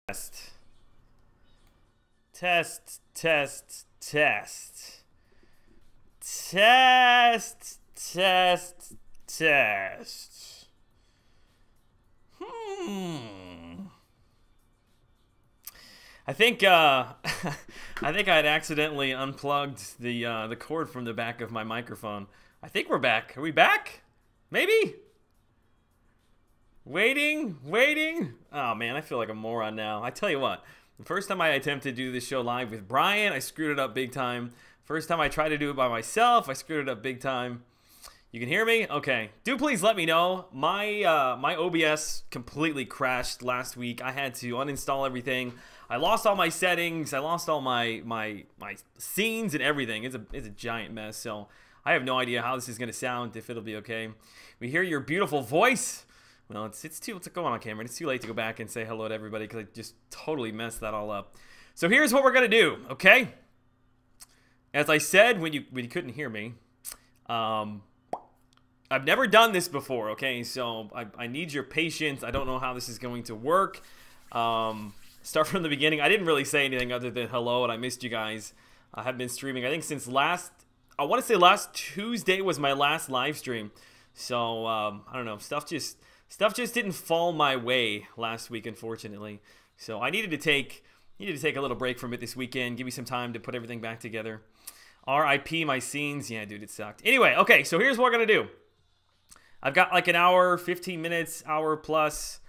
Test. Test, test, test. Test, test, test. I think I think I'd accidentally unplugged the cord from the back of my microphone. I think we're back. Are we back? Maybe? Waiting? Oh man, I feel like a moron now. I tell you what, the first time I attempted to do this show live with Brian, I screwed it up big time. First time I tried to do it by myself, I screwed it up big time. You can hear me? Okay. Do please let me know. My my OBS completely crashed last week. I had to uninstall everything. I lost all my settings. I lost all my scenes and everything. It's a giant mess. So I have no idea how this is gonna sound, if it'll be okay. We hear your beautiful voice. Well, it's too what's going on camera. It's too late to go back and say hello to everybody because I just totally messed that all up. So here's what we're gonna do, okay? As I said when you couldn't hear me, I've never done this before, okay? So I need your patience. I don't know how this is going to work. Start from the beginning. I didn't really say anything other than hello, and I missed you guys. I have been streaming, I think, since I want to say last Tuesday was my last live stream. So I don't know. Stuff just didn't fall my way last week, unfortunately. So I needed to take a little break from it this weekend. Give me some time to put everything back together. RIP my scenes. Yeah, dude, it sucked. Anyway, okay, so here's what we're gonna do. I've got like an hour, 15 minutes, hour plus.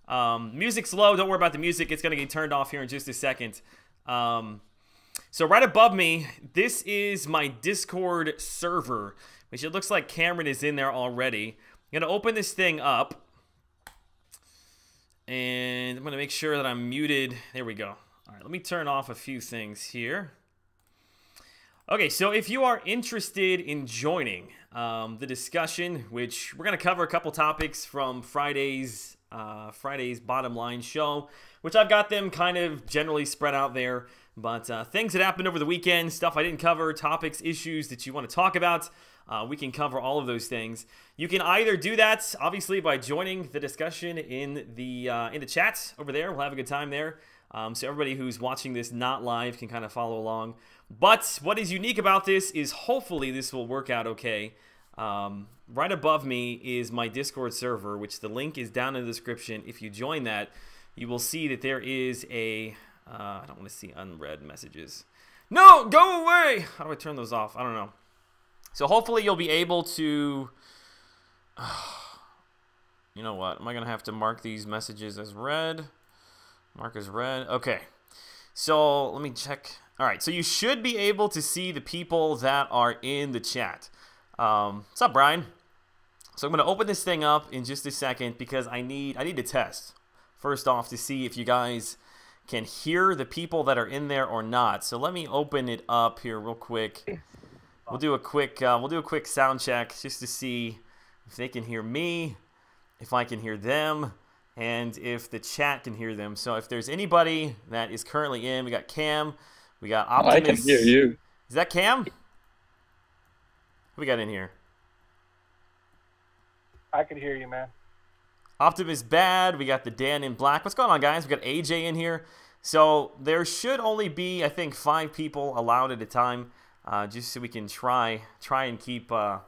Music's low. Don't worry about the music. It's gonna get turned off here in just a second. So right above me, this is my Discord server, which it looks like Cameron is in there already. I'm gonna open this thing up. And I'm going to make sure that I'm muted. There we go. All right, let me turn off a few things here. Okay, so if you are interested in joining the discussion, which we're going to cover a couple topics from Friday's bottom line show, which I've got them kind of generally spread out there. But things that happened over the weekend, stuff I didn't cover, topics, issues that you want to talk about, we can cover all of those things. You can either do that, obviously, by joining the discussion in the chat over there. We'll have a good time there. So everybody who's watching this not live can kind of follow along. But what is unique about this is hopefully this will work out okay. Right above me is my Discord server, which the link is down in the description. If you join that, you will see that there is a... I don't want to see unread messages. No, go away! How do I turn those off? I don't know. So hopefully you'll be able to... You know what? Am I going to have to mark these messages as read? Mark as read. Okay. So let me check. All right. So you should be able to see the people that are in the chat. What's up, Brian? So I'm going to open this thing up in just a second because I need to test first off to see if you guys can hear the people that are in there or not. So let me open it up here real quick. We'll do a quick sound check just to see if they can hear me, if I can hear them, and if the chat can hear them. So if there's anybody that is currently in, we got Cam, we got Optimus. I can hear you. Is that Cam? Who we got in here? I can hear you, man. Optimus Bad. We got the Dan in Black. What's going on, guys? We got AJ in here. So there should only be, I think, 5 people allowed at a time, just so we can try and keep a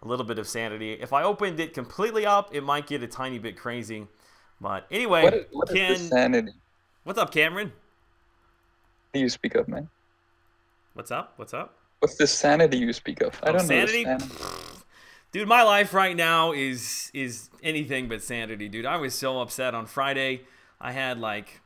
little bit of sanity. If I opened it completely up, it might get a tiny bit crazy. But anyway, what is the sanity? What's up, Cameron? You speak of, man. What's up? What's up? What's the sanity you speak of? I don't sanity? know. Sanity. Dude, my life right now is anything but sanity, dude. I was so upset on Friday. I had like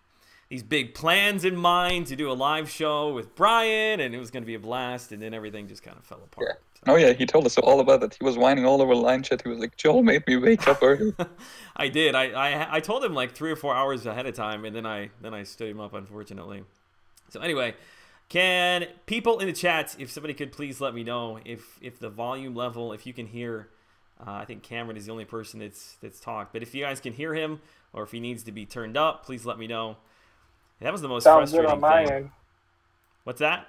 these big plans in mind to do a live show with Brian, and it was going to be a blast, and then everything just kind of fell apart. Yeah. Oh yeah, he told us all about that. He was whining all over line chat. He was like, "Joel made me wake up early." I did. I told him like 3 or 4 hours ahead of time, and then I stood him up, unfortunately. So anyway, can people in the chat, if somebody could please let me know if the volume level, if you can hear. I think Cameron is the only person that's talked, but if you guys can hear him or if he needs to be turned up, please let me know. That was the most frustrating good on my thing. end. What's that?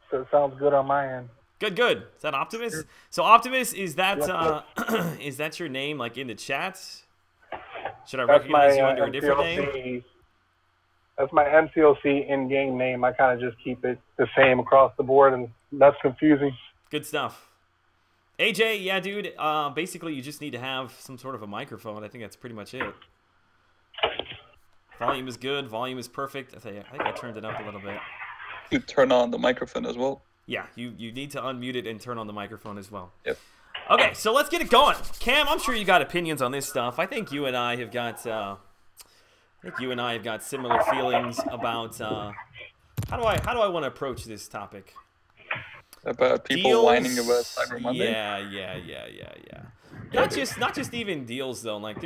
So it sounds good on my end. Good, good. Is that Optimus? Sure. So Optimus, is that is that your name like in the chat? Should I recognize you under a different name? That's my MCOC in-game name. I kind of just keep it the same across the board, and that's confusing. Good stuff. AJ, yeah, dude. Basically, you just need to have some sort of a microphone. I think that's pretty much it. Volume is good. Volume is perfect. I think I turned it up a little bit. You turn on the microphone as well. Yeah, you need to unmute it and turn on the microphone as well. Yep. Okay, so let's get it going. Cam, I'm sure you got opinions on this stuff. I think you and I have got similar feelings about how do I want to approach this topic? About people deals? whining about Cyber Monday. Yeah. Not just even deals though. Like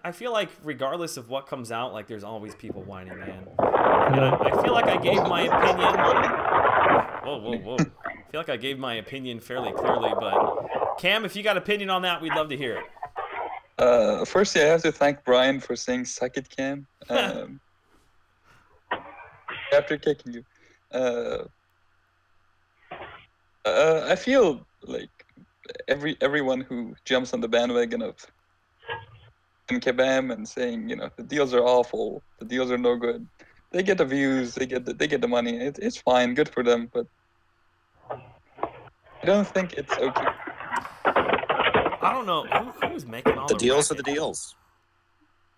I feel like regardless of what comes out, like there's always people whining, man. And I feel like I gave my opinion. Whoa. I feel like I gave my opinion fairly clearly, but Cam, if you got opinion on that, we'd love to hear it. Firstly, I have to thank Brian for saying "suck it, Cam." After kicking you, I feel like everyone who jumps on the bandwagon of Kabam and saying, you know, the deals are awful, the deals are no good. They get the views, they get the money. It's fine, good for them, but I don't think it's okay. I don't know who's making all the deals. Are the deals.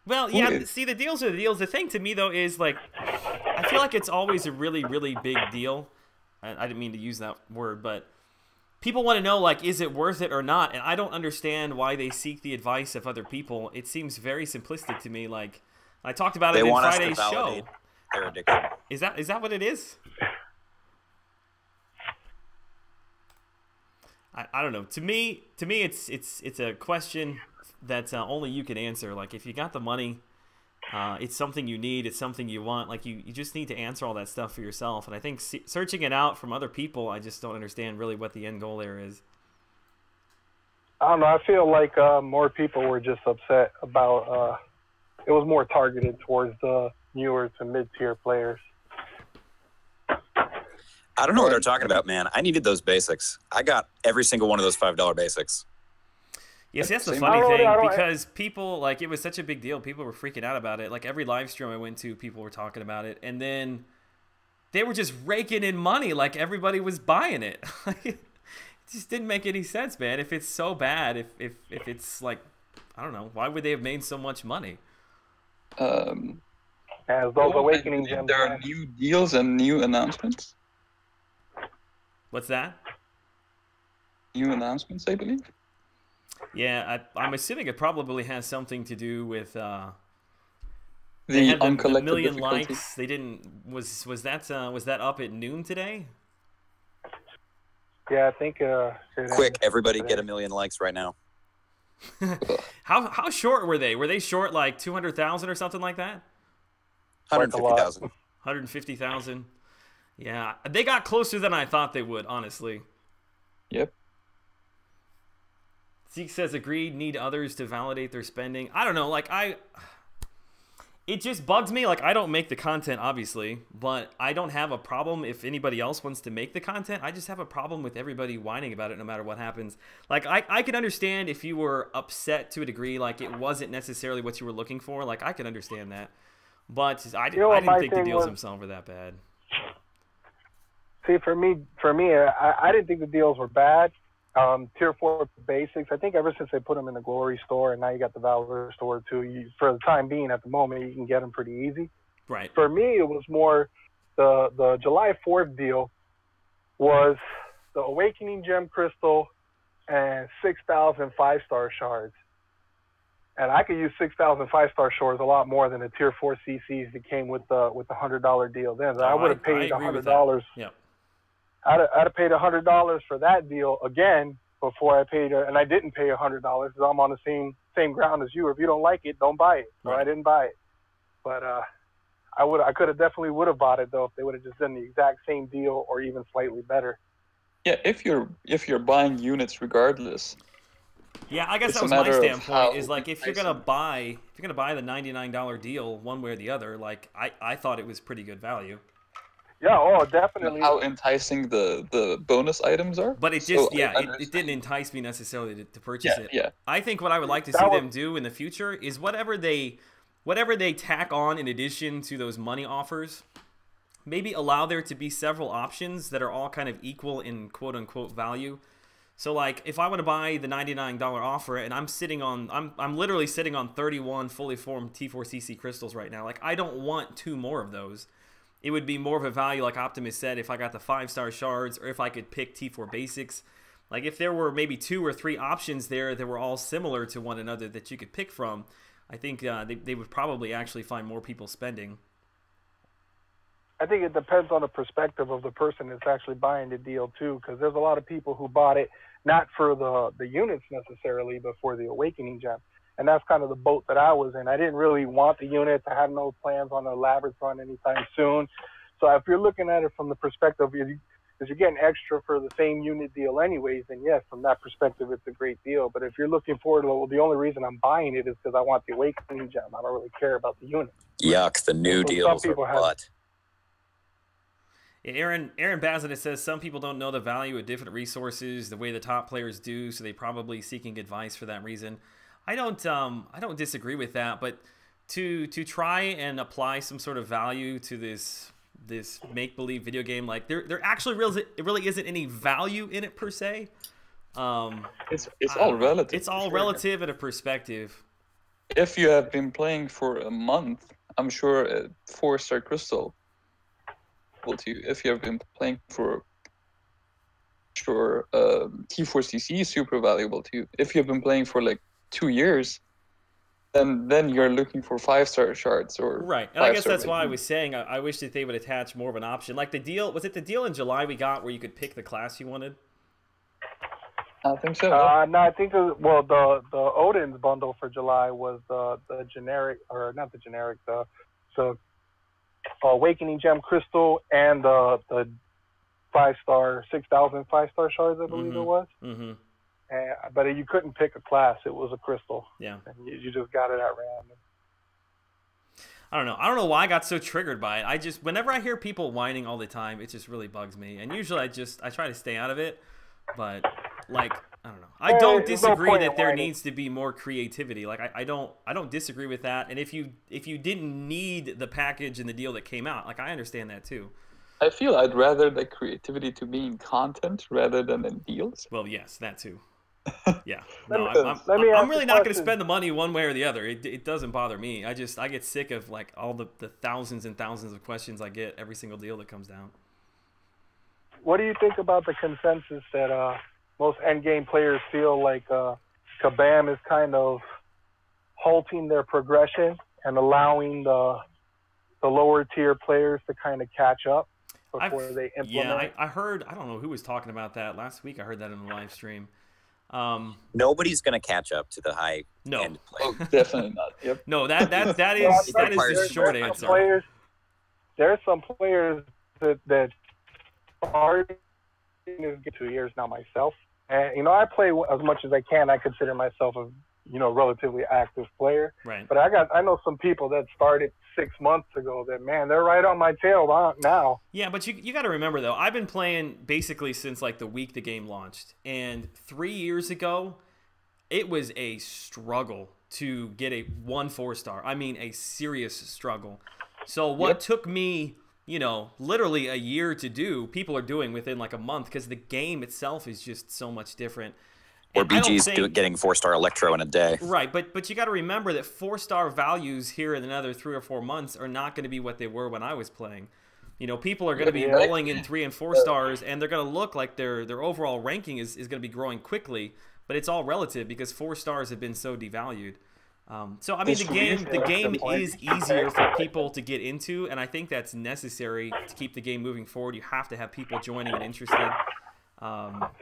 Well, yeah. See, the deals are the deals. The thing to me though is like, I feel like it's always a really, really big deal. I didn't mean to use that word, but people want to know, like, is it worth it or not? And I don't understand why they seek the advice of other people. It seems very simplistic to me. Like, I talked about it in Friday's show. Their addiction. Is that what it is? I don't know. To me, it's a question that only you can answer. Like, if you got the money, it's something you need, it's something you want. Like, you just need to answer all that stuff for yourself. And I think searching it out from other people, I just don't understand really what the end goal there is. I don't know. I feel like more people were just upset about it was more targeted towards the newer to mid-tier players. I don't know what they're talking about, man. I needed those basics. I got every single one of those $5 basics. Yes, that's the funny thing, because people, like, it was such a big deal. People were freaking out about it. Like, every live stream I went to, people were talking about it. And then they were just raking in money. Like, everybody was buying it. It just didn't make any sense, man. If it's so bad, if it's, like, I don't know, why would they have made so much money? As those awakening gems. There are new deals and new announcements. What's that? New announcements, I believe. Yeah, I'm assuming it probably has something to do with they The had the uncollected million difficulty. likes. They didn't was that up at noon today? Yeah, I think. Quick, everybody get 1 million likes right now. How short were they? Were they short like 200,000 or something like that? Quite a lot. 150,000. 150,000. Yeah, they got closer than I thought they would, honestly. Yep. Zeke says, agreed, need others to validate their spending. I don't know, like, it just bugs me. Like, I don't make the content, obviously, but I don't have a problem if anybody else wants to make the content. I just have a problem with everybody whining about it no matter what happens. Like, I can understand if you were upset to a degree, like it wasn't necessarily what you were looking for. Like, I can understand that. But I didn't think the deals themselves were that bad. See, for me, I didn't think the deals were bad. Tier 4 basics, I think ever since they put them in the Glory store and now you got the Valor store too, for the time being at the moment, you can get them pretty easy. Right. For me, it was more the July 4th deal was the Awakening Gem Crystal and 6,000 5-star shards. And I could use 6,000 5-star shards a lot more than the Tier 4 CCs that came with the $100 deal then. I would have paid $100. Yeah. I'd have paid $100 for that deal again before I paid, and I didn't pay $100 because I'm on the same ground as you. If you don't like it, don't buy it. So I didn't buy it. But I could have definitely would have bought it though if they would have just done the exact same deal or even slightly better. Yeah, if you're buying units regardless. Yeah, I guess that was my standpoint. Is like if you're gonna buy the $99 deal one way or the other, like I thought it was pretty good value. Yeah, oh, definitely. How enticing the bonus items are. But it just, it didn't entice me necessarily to purchase it. Yeah. I think what I would like to see them do in the future is whatever they tack on in addition to those money offers, maybe allow there to be several options that are all kind of equal in quote-unquote value. So, like, if I want to buy the $99 offer and I'm literally sitting on 31 fully formed T4CC crystals right now, like, I don't want 2 more of those. It would be more of a value, like Optimus said, if I got the 5-star shards or if I could pick T4 basics. Like if there were maybe 2 or 3 options there that were all similar to one another that you could pick from, I think they would probably actually find more people spending. I think it depends on the perspective of the person that's actually buying the deal too, because there's a lot of people who bought it not for the units necessarily, but for the Awakening Gem. And that's kind of the boat that I was in. I didn't really want the units. I had no plans on a Labyrinth run anytime soon. So if you're looking at it from the perspective, because you're getting extra for the same unit deal anyways, then yes, from that perspective, it's a great deal. But if you're looking forward to, well, the only reason I'm buying it is because I want the Awakening Gem. I don't really care about the unit. Yuck, the new deals are what? Aaron Bazinet says some people don't know the value of different resources the way the top players do, so they probably seeking advice for that reason. I don't disagree with that, but to try and apply some sort of value to this make-believe video game, like there actually really isn't any value in it per se. It's all relative. It's all relative and a perspective. If you have been playing for a month, I'm sure a 4-star crystal will to you. If you have been playing for T4CC is super valuable too. If you've been playing for like 2 years, then you're looking for 5-star shards or right. And I guess that's why I was saying I wish that they would attach more of an option. Like the deal, was it the deal in July we got where you could pick the class you wanted? I think so. No, I think the Odin's bundle for July was the generic, or not the generic, the Awakening Gem Crystal and the 5-star 6,000 5-star shards, I believe it was. Mm-hmm. But you couldn't pick a class; it was a crystal. Yeah, and you just got it at random. I don't know why I got so triggered by it. Whenever I hear people whining all the time, it just really bugs me. And usually I try to stay out of it. But like, I don't know. I don't disagree that there needs to be more creativity. Like I don't disagree with that. And if you didn't need the package and the deal that came out, like I understand that too. I feel I'd rather the creativity to be in content rather than in deals. Well, yes, that too. Yeah, no, I'm really not going to spend the money one way or the other. It doesn't bother me. I get sick of like all the thousands and thousands of questions I get every single deal that comes down. What do you think about the consensus that most endgame players feel like Kabam is kind of halting their progression and allowing the lower tier players to kind of catch up before they implement. Yeah, I heard, I don't know who was talking about that last week. I heard that in the live stream. Nobody's going to catch up to the high end players. Oh, definitely not. Yep. No, that is the short answer. There's some players that are in 2 years now myself. And, you know, I play as much as I can. I consider myself a, you know, relatively active player. Right. But I know some people that started 6 months ago that, man, they're right on my tail now. Yeah, but you got to remember, though, I've been playing basically since, like, the week the game launched. And 3 years ago, it was a struggle to get a 1 4-star. I mean, a serious struggle. So what took me, you know, literally a year to do, people are doing within, like, a month because the game itself is just so much different. Or BG's getting 4-star Electro in a day. Right, but you got to remember that 4-star values here in another 3 or 4 months are not going to be what they were when I was playing. You know, people are going to be rolling in 3 and 4 stars, and they're going to look like their overall ranking is going to be growing quickly. But it's all relative because 4 stars have been so devalued. So I mean, the game is easier for people to get into, and I think that's necessary to keep the game moving forward. You have to have people joining and interested.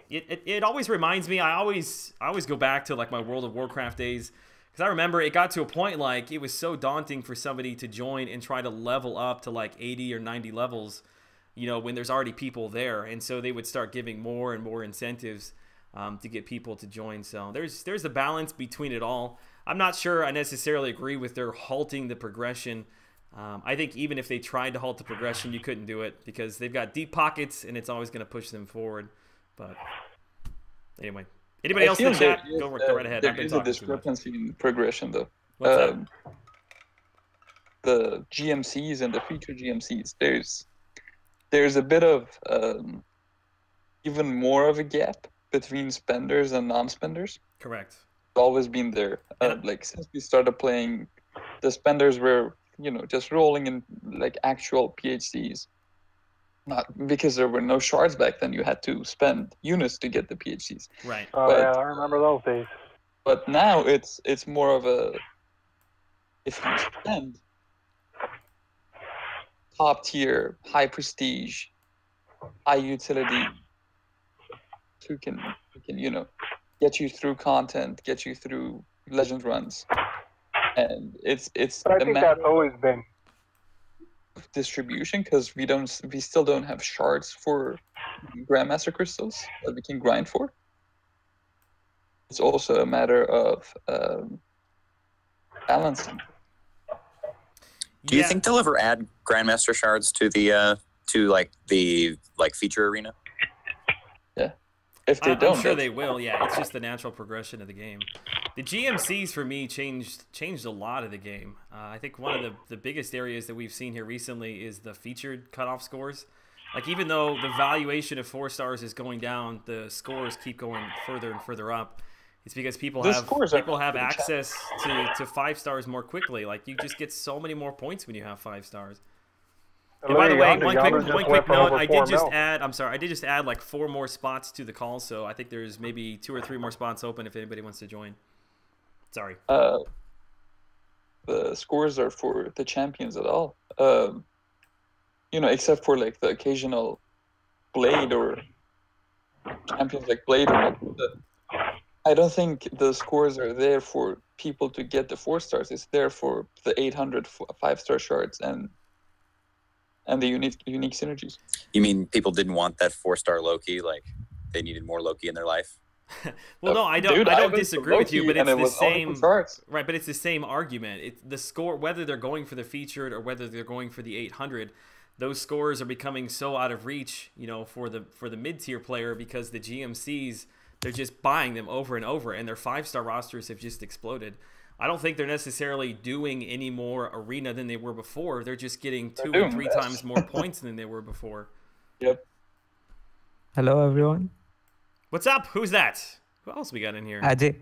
It always reminds me, I always go back to like my World of Warcraft days, because I remember it got to a point like it was so daunting for somebody to join and try to level up to like 80 or 90 levels, you know, when there's already people there, and so they would start giving more and more incentives to get people to join. So there's a balance between it all. I'm not sure I necessarily agree with their halting the progression. I think even if they tried to halt the progression, you couldn't do it because they've got deep pockets and it's always going to push them forward. But anyway, anybody else in the chat? Go right ahead. There is a discrepancy in progression, though. What's that? The GMCs and the feature GMCs, there's a bit of even more of a gap between spenders and non-spenders. Correct. It's always been there. Like since we started playing, the spenders were, you know, just rolling in like actual PhDs. Not because there were no shards back then. You had to spend units to get the PhDs. Right. Oh yeah, I remember those days. But now it's more of a, if you spend top tier, high prestige, high utility, who can you know get you through content, get you through legend runs, and it's. But I think that's always been distribution, because we still don't have shards for Grandmaster crystals that we can grind for. It's also a matter of balancing. Do you think they'll ever add Grandmaster shards to the feature arena? Yeah, if they don't, I'm sure they will. Yeah, it's just the natural progression of the game. The GMCs for me changed a lot of the game. I think one of the biggest areas that we've seen here recently is the featured cutoff scores. Like even though the valuation of 4 stars is going down, the scores keep going further and further up. It's because people have access to 5 stars more quickly. Like you just get so many more points when you have 5 stars. And by the way, one quick note, I did just add like 4 more spots to the call, so I think there's maybe 2 or 3 more spots open if anybody wants to join. Sorry. The scores are for the champions at all. You know, except for like the occasional Blade or champions like Blade. I don't think the scores are there for people to get the 4 stars. It's there for the 800 5-star shards and the unique synergies. You mean people didn't want that 4-star Loki? Like they needed more Loki in their life? Well, no, I don't disagree with you, but it's the same. Right, but it's the same argument. It's the score, whether they're going for the featured or whether they're going for the 800. Those scores are becoming so out of reach, you know, for the mid-tier player because the GMCs, they're just buying them over and over, and their 5-star rosters have just exploded. I don't think they're necessarily doing any more arena than they were before. They're just getting 2 or 3 times more points than they were before. Yep. Hello, everyone. What's up? Who's that? Who else we got in here? AJ.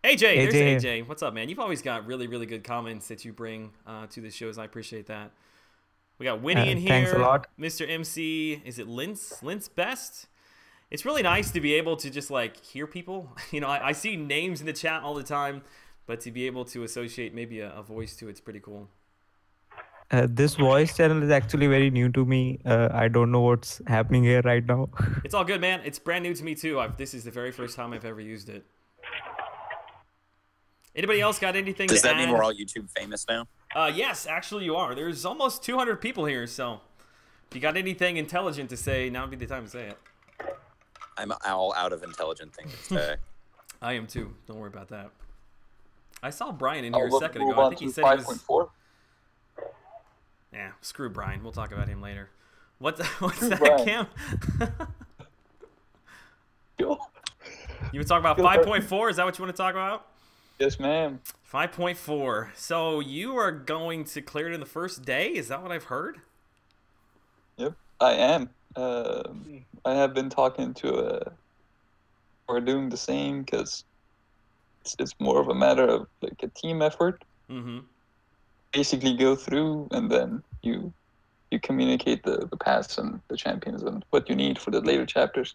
AJ. There's AJ. What's up, man? You've always got really, really good comments that you bring to the shows. I appreciate that. We got Winnie in here. Thanks a lot. Mr. MC. Is it Lince? Lince Best? It's really nice to be able to just like hear people. You know, I see names in the chat all the time, but to be able to associate maybe a voice to it's pretty cool. This voice channel is actually very new to me. I don't know what's happening here right now. It's all good, man. It's brand new to me too. This is the very first time I've ever used it. Anybody else got anything to add? Does that mean we're all YouTube famous now? Yes, actually you are. There's almost 200 people here, so if you got anything intelligent to say, now would be the time to say it. I'm all out of intelligent things to say. I am too. Don't worry about that. I saw Brian in here a second ago. I think he said he was... 5.4. Yeah, screw Brian. We'll talk about him later. What's that, Brian. Cam? Yo. You want to talk about 5.4? Is that what you want to talk about? Yes, ma'am. 5.4. So you are going to clear it in the first day? Is that what I've heard? Yep, I am. I have been talking to we're doing the same because it's more of a matter of like a team effort. Mm-hmm. Basically go through and then you communicate the paths and the champions and what you need for the later chapters.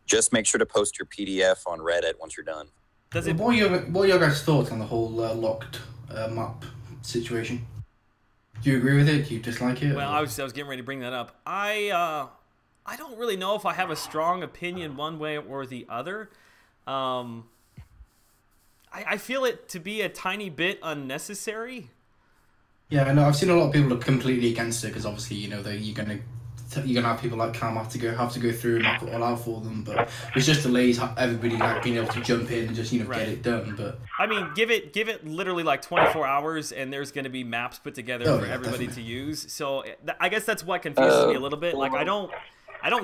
Just make sure to post your PDF on Reddit once you're done. Does it... What are your guys' thoughts on the whole locked map situation? Do you agree with it? Do you dislike it? Well, I was getting ready to bring that up. I don't really know if I have a strong opinion one way or the other. I feel it to be a tiny bit unnecessary. Yeah, I know. I've seen a lot of people are completely against it because obviously, you know, you're gonna have people like Cam have to go through and knock it all out for them. But it's just delays everybody like being able to jump in and just get it done. But I mean, give it literally like 24 hours, and there's going to be maps put together for everybody to use. So I guess that's what confuses me a little bit. Like I don't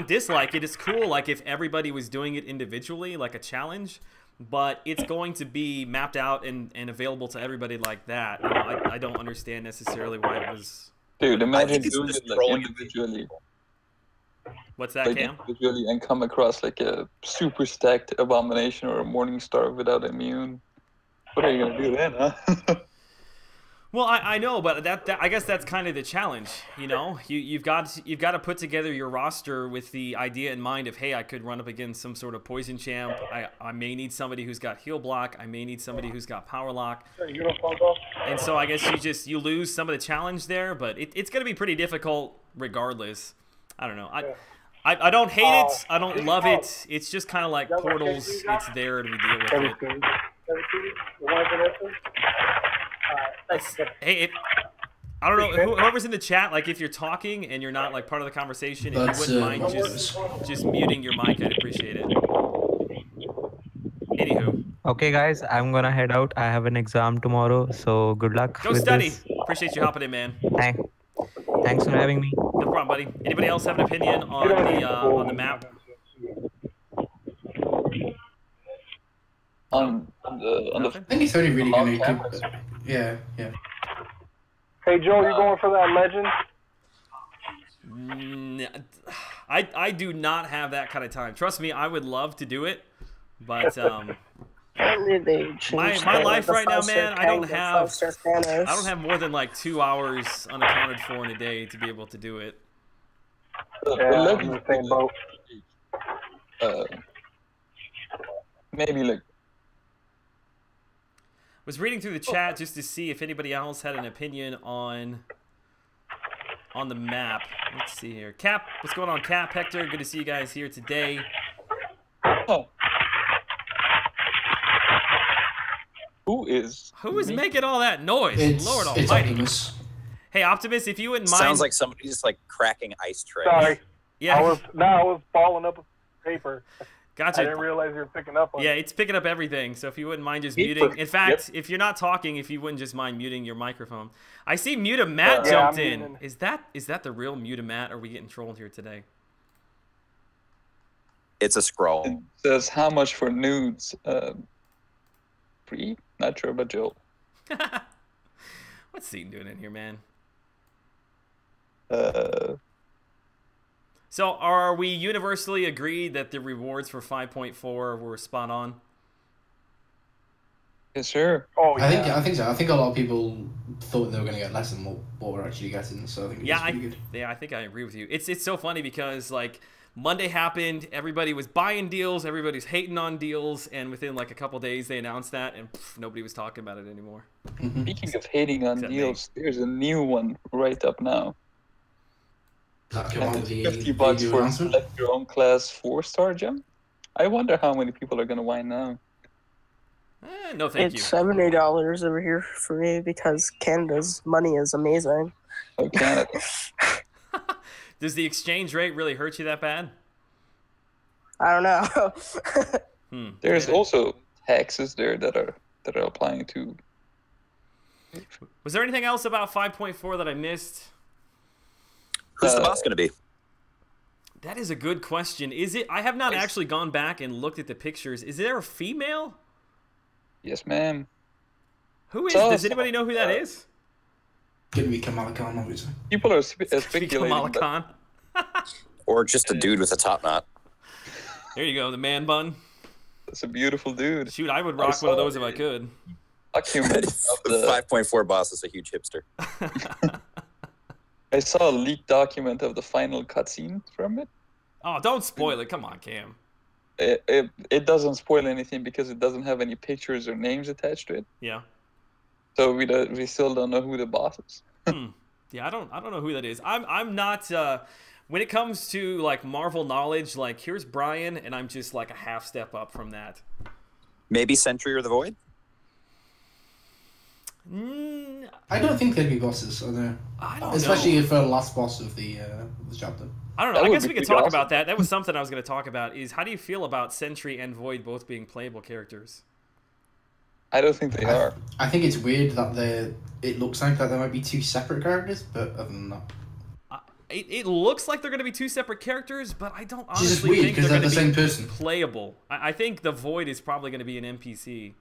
dislike it. It's cool. Like if everybody was doing it individually, like a challenge. But it's going to be mapped out and available to everybody like that. You know, I don't understand necessarily why it was. Dude, imagine doing it like individually. What's that, like Cam? Individually and come across like a super stacked abomination or a morning star without immune. What are you gonna do then, huh? Well, I know, but that I guess that's kind of the challenge, you know. You've got to put together your roster with the idea in mind of, hey, I could run up against some sort of poison champ. I may need somebody who's got heal block. I may need somebody who's got power lock. And so I guess you lose some of the challenge there, but it's going to be pretty difficult regardless. I don't know. I don't hate it. I don't love it. It's just kind of like Portals. It's there and we deal with it. Hey, I don't know, whoever's in the chat, like if you're talking and you're not like part of the conversation, if you wouldn't mind just muting your mic, I'd appreciate it. Anywho. Okay, guys, I'm gonna head out. I have an exam tomorrow, so good luck. Go study. Appreciate you hopping in, man. Thanks for having me. No problem, buddy. Anybody else have an opinion on the map? On the I think it's only really going to yeah. Hey, Joe, you going for that legend? I do not have that kind of time. Trust me, I would love to do it, but my life right now, man, I don't have more than like 2 hours unaccounted for in a day to be able to do it. Yeah, I'm in the same boat. Maybe like. Was reading through the chat just to see if anybody else had an opinion on the map. Let's see here. Cap, what's going on, Cap? Hector, good to see you guys here today. Oh. Who is making all that noise? Lord Almighty. Optimus. Hey, Optimus, if you wouldn't mind. Sounds like somebody just like cracking ice trays. Sorry. Yeah. I was balling up paper. Gotcha. I didn't realize you were picking up on it. It's picking up everything. So if you wouldn't mind just muting. In fact, if you're not talking, if you wouldn't just mind muting your microphone. I see Muta Matt jumped in. Is that the real Muta Matt? Or are we getting trolled here today? It's a scroll. It says how much for nudes? Free? Not sure, but Joe. What's Seaton doing in here, man? So are we universally agreed that the rewards for 5.4 were spot on? Yes, sir. Oh, yeah. I think so. I think a lot of people thought they were going to get less than what we're actually getting. So I think it's pretty good. Yeah, I think I agree with you. It's so funny because like Monday happened, everybody was buying deals, everybody's hating on deals, and within like a couple days they announced that, and nobody was talking about it anymore. Speaking of hating on deals, there's a new one right up now. And it's $50 for select your own class 4-star gem. I wonder how many people are gonna whine now. No, thank you. It's $70 over here for me because Canada's money is amazing. Oh, Canada. Does the exchange rate really hurt you that bad? I don't know. There's also taxes there that are applying to. Was there anything else about 5.4 that I missed? Who's the boss going to be? That is a good question. Is it? I have not actually gone back and looked at the pictures. Is there a female? Yes, ma'am. Who is? Does anybody know who that is? Gonna be Kamala Khan, obviously. People are speculating. Kamala Khan. Or just a dude with a top knot. There you go, the man bun. That's a beautiful dude. Shoot, I would rock one of those if I could. 5.4 boss is a huge hipster. I saw a leaked document of the final cutscene from it. Oh, don't spoil it. Come on, Cam. It doesn't spoil anything because it doesn't have any pictures or names attached to it. Yeah. So we still don't know who the boss is. Yeah, I don't know who that is. I'm not when it comes to like Marvel knowledge, like here's Brian and I'm just like a half step up from that. Maybe Sentry or the Void? I don't think they'd be bosses, are they? I don't Especially know. for the last boss of the chapter. I don't know. I guess we could talk about that. That was something I was going to talk about. Is how do you feel about Sentry and Void both being playable characters? I don't think they are. I think it's weird that it looks like that there might be two separate characters, but other than that. It looks like they're going to be two separate characters, but I don't honestly just weird, think they're they're going the to same be person. playable. I think the Void is probably going to be an NPC.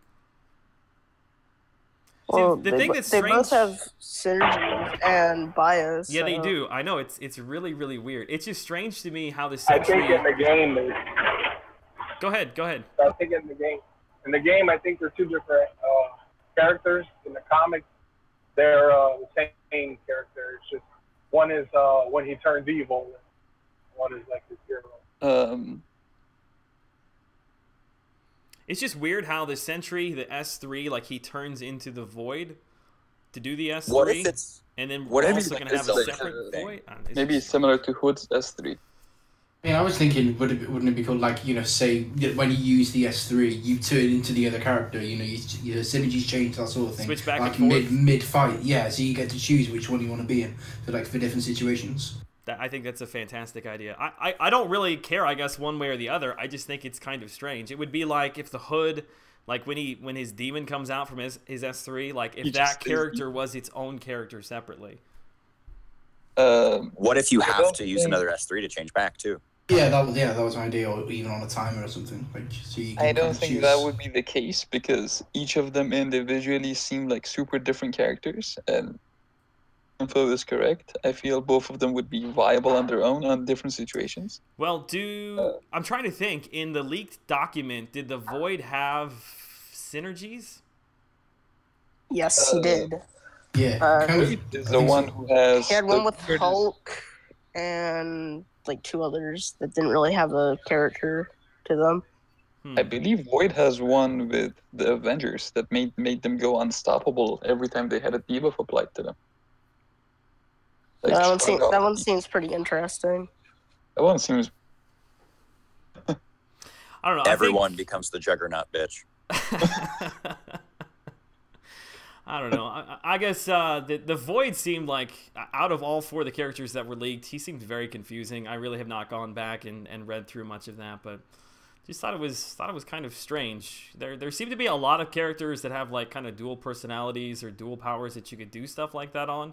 Well, the thing that's they strange, both have synergy and bias. Yeah, so. they do. I know it's really weird. It's just strange to me how the I Sentry. think in the game, Go ahead. I think in the game, I think they're two different characters. In the comics, they're the same character. It's just one is when he turns evil, one is like his hero. It's just weird how the Sentry, the S3, like he turns into the Void to do the S3. What if it's? And then what we're if also it's going to have a like separate Void. Maybe it's similar to Hood's S3. I mean, I was thinking, wouldn't it be called, like, say, when you use the S3, you turn into the other character, your synergies change, that sort of thing. Switch back like and forth? mid-fight, yeah, so you get to choose which one you want to be in, for different situations. I think that's a fantastic idea. I don't really care, I guess, one way or the other. I just think it's kind of strange. It would be like if the Hood, like when his demon comes out from his S3, like if that character was its own character separately. What if you have to use another S3 to change back too? Yeah, that was my idea, or even on a timer or something. Like, so you can I don't think choose. that would be the case because each of them individually seem like super different characters. And info is correct. I feel both of them would be viable on their own on different situations. Well, I'm trying to think. In the leaked document, did the Void have synergies? Yes, he did. Yeah. Void is the one who has. He had one with Hulk and like two others that didn't really have a character to them. I believe Void has one with the Avengers that made them go unstoppable every time they had a debuff applied to them. Like, That one seems pretty interesting. That one seems. I don't know. Everyone becomes the Juggernaut, bitch. I don't know. I guess the Void seemed like, out of all four of the characters that were leaked, he seemed very confusing. I really have not gone back and read through much of that, but just thought it was kind of strange. There seem to be a lot of characters that have like kind of dual personalities or dual powers that you could do stuff like that on.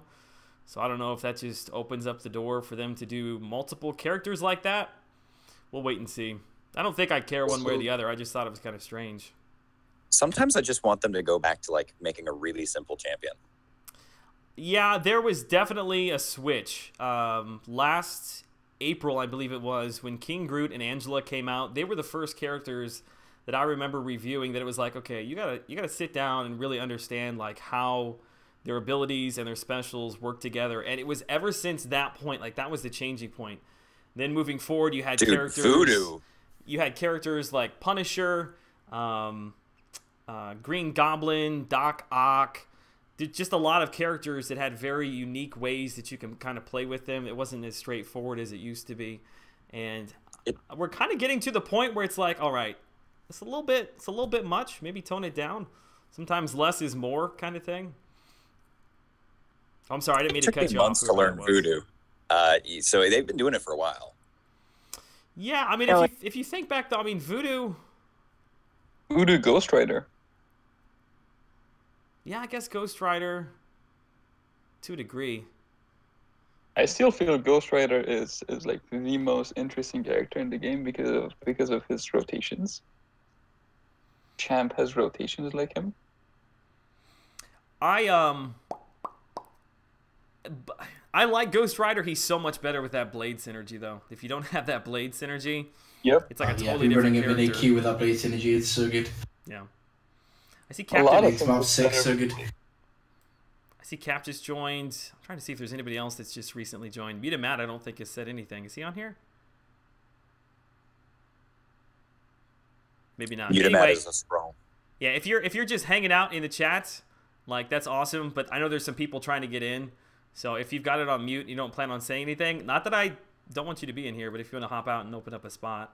So I don't know if that just opens up the door for them to do multiple characters like that. We'll wait and see. I don't think I care one way or the other. I just thought it was kind of strange. Sometimes I just want them to go back to like making a really simple champion. Yeah, there was definitely a switch. Last April, I believe it was, when King Groot and Angela came out, they were the first characters that I remember reviewing that it was like, okay, you gotta sit down and really understand like how their abilities and their specials work together. And it was ever since that point, like that was the changing point. Then moving forward, you had Dude, characters. Voodoo. You had characters like Punisher, Green Goblin, Doc Ock. Just a lot of characters that had very unique ways that you can kind of play with them. It wasn't as straightforward as it used to be, and we're kind of getting to the point where it's like, all right, it's a little bit much. Maybe tone it down. Sometimes less is more, kind of thing. I'm sorry, I didn't mean to cut you off. Months to learn Voodoo. So they've been doing it for a while. Yeah, I mean, if you think back, though, I mean, Voodoo Ghost Rider. Yeah, I guess Ghost Rider, to a degree. I still feel Ghost Rider is like the most interesting character in the game because of his rotations. Champ has rotations like him. I like Ghost Rider. He's so much better with that blade synergy, though. If you don't have that blade synergy, yep, it's like a totally different running character. Running him in AQ with that blade synergy, it's so good. Yeah. I see A lot Captain. of It's about 6, so good. I see Cap just joined. I'm trying to see if there's anybody else that's just recently joined. Meta Matt, I don't think has said anything. Is he on here? Maybe not. Meta Anyway, Matt is a strong. yeah, if you're just hanging out in the chat, like that's awesome. But I know there's some people trying to get in. So if you've got it on mute, and you don't plan on saying anything. Not that I don't want you to be in here, but if you want to hop out and open up a spot.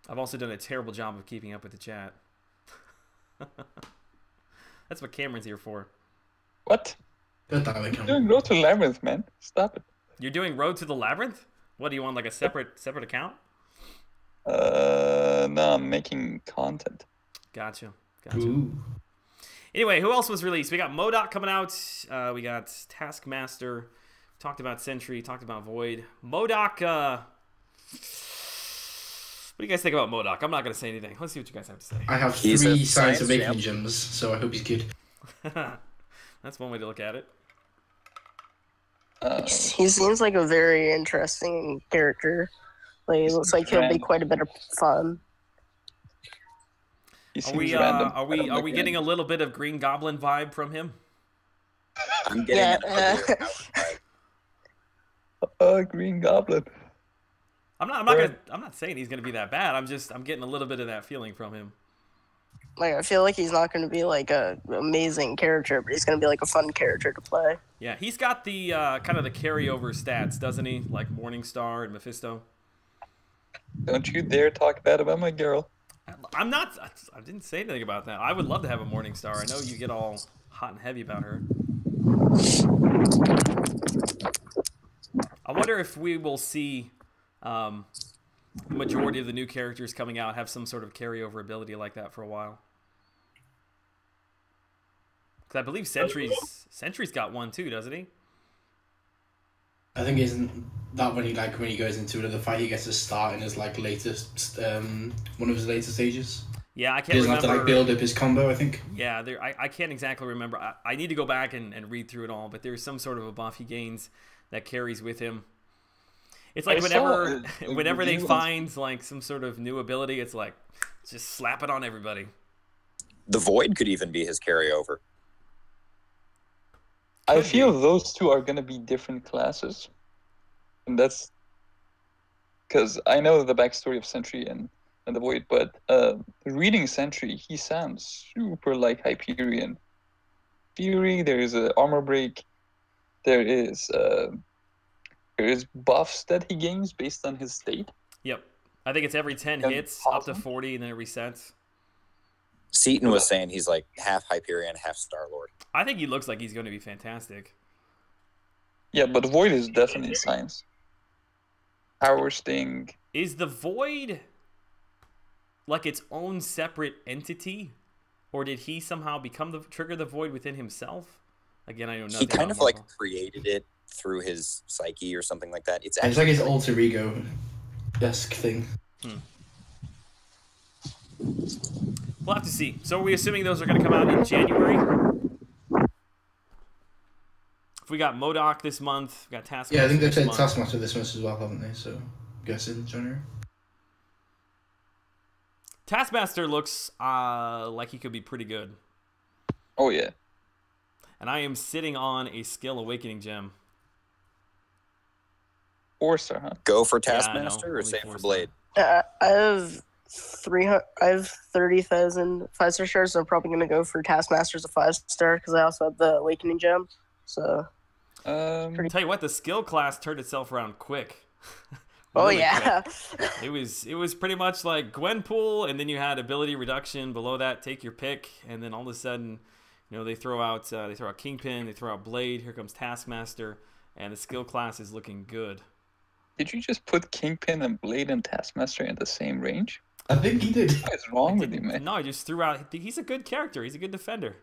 I've also done a terrible job of keeping up with the chat. That's what Cameron's here for. What? God damn it, You're doing Road to Labyrinth, man. Stop it. You're doing Road to the Labyrinth? What, do you want like a separate account? No, I'm making content. Gotcha. Ooh. Anyway, who else was released? We got MODOK coming out. We got Taskmaster. Talked about Sentry. Talked about Void. MODOK, what do you guys think about MODOK? I'm not going to say anything. Let's see what you guys have to say. I have He's 3 a Science science Awakening champ. gems, so I hope he's good. That's one way to look at it. He seems like a very interesting character. Like, it looks like he'll be quite a bit of fun. He Are seems we random. I don't are like we him. getting a little bit of Green Goblin vibe from him? I'm getting Green Goblin. I'm not saying he's gonna be that bad. I'm getting a little bit of that feeling from him. Like, I feel like he's not going to be like a amazing character, but he's going to be like a fun character to play. Yeah, he's got the kind of the carryover stats, doesn't he? Like Morningstar and Mephisto. Don't you dare talk bad about my girl. I'm not. I didn't say anything about that. I would love to have a Morningstar. I know you get all hot and heavy about her. I wonder if we will see the majority of the new characters coming out have some sort of carryover ability like that for a while. Because I believe Sentry's got one too, doesn't he? I think isn't that when he goes into another fight, he gets a start in his like latest one of his later stages. Yeah, I He can't doesn't remember. have to like build up his combo, I think. Yeah, I can't exactly remember. I need to go back and read through it all, but there's some sort of a buff he gains that carries with him. It's like whenever they find like some sort of new ability, it's like just slap it on everybody. The Void could even be his carryover. I feel those two are gonna be different classes, and that's because I know the backstory of Sentry and the Void, but reading Sentry, he sounds super like Hyperion. Fury, there is an armor break, there is buffs that he gains based on his state. Yep, I think it's every 10 That's hits awesome. up to 40, and then it resets. Seaton was saying he's like half Hyperion, half Star-Lord. I think he looks like he's going to be fantastic. Yeah, but Void is definitely science. Power Sting. Is the Void like its own separate entity, or did he somehow trigger the Void within himself? Again, I know nothing. He kind about of like Marvel. created it through his psyche or something like that. It's It's actually like his alter ego-esque thing. We'll have to see. So are we assuming those are going to come out in January? If we got MODOK this month, we got Taskmaster. Yeah, I think they've this said month. Taskmaster this month as well, haven't they? So, I'm guessing January. Taskmaster looks like he could be pretty good. Oh yeah. And I am sitting on a Skill Awakening gem. 4-star, huh? Go for Yeah, I know, Taskmaster or only save for 4-star. Blade? I have 300. I have 30,000 5-star shards, so I'm probably gonna go for Taskmaster as a 5-star because I also have the Awakening gem. So. Tell you what, the skill class turned itself around quick. Oh Really yeah. quick. It was pretty much like Gwenpool, and then you had ability reduction below that. Take your pick, and then all of a sudden, you know, they throw out Kingpin, they throw out Blade. Here comes Taskmaster, and the skill class is looking good. Did you just put Kingpin and Blade and Taskmaster in the same range? I think he did. What is wrong with you, man? No, I just threw out. He's a good character. He's a good defender.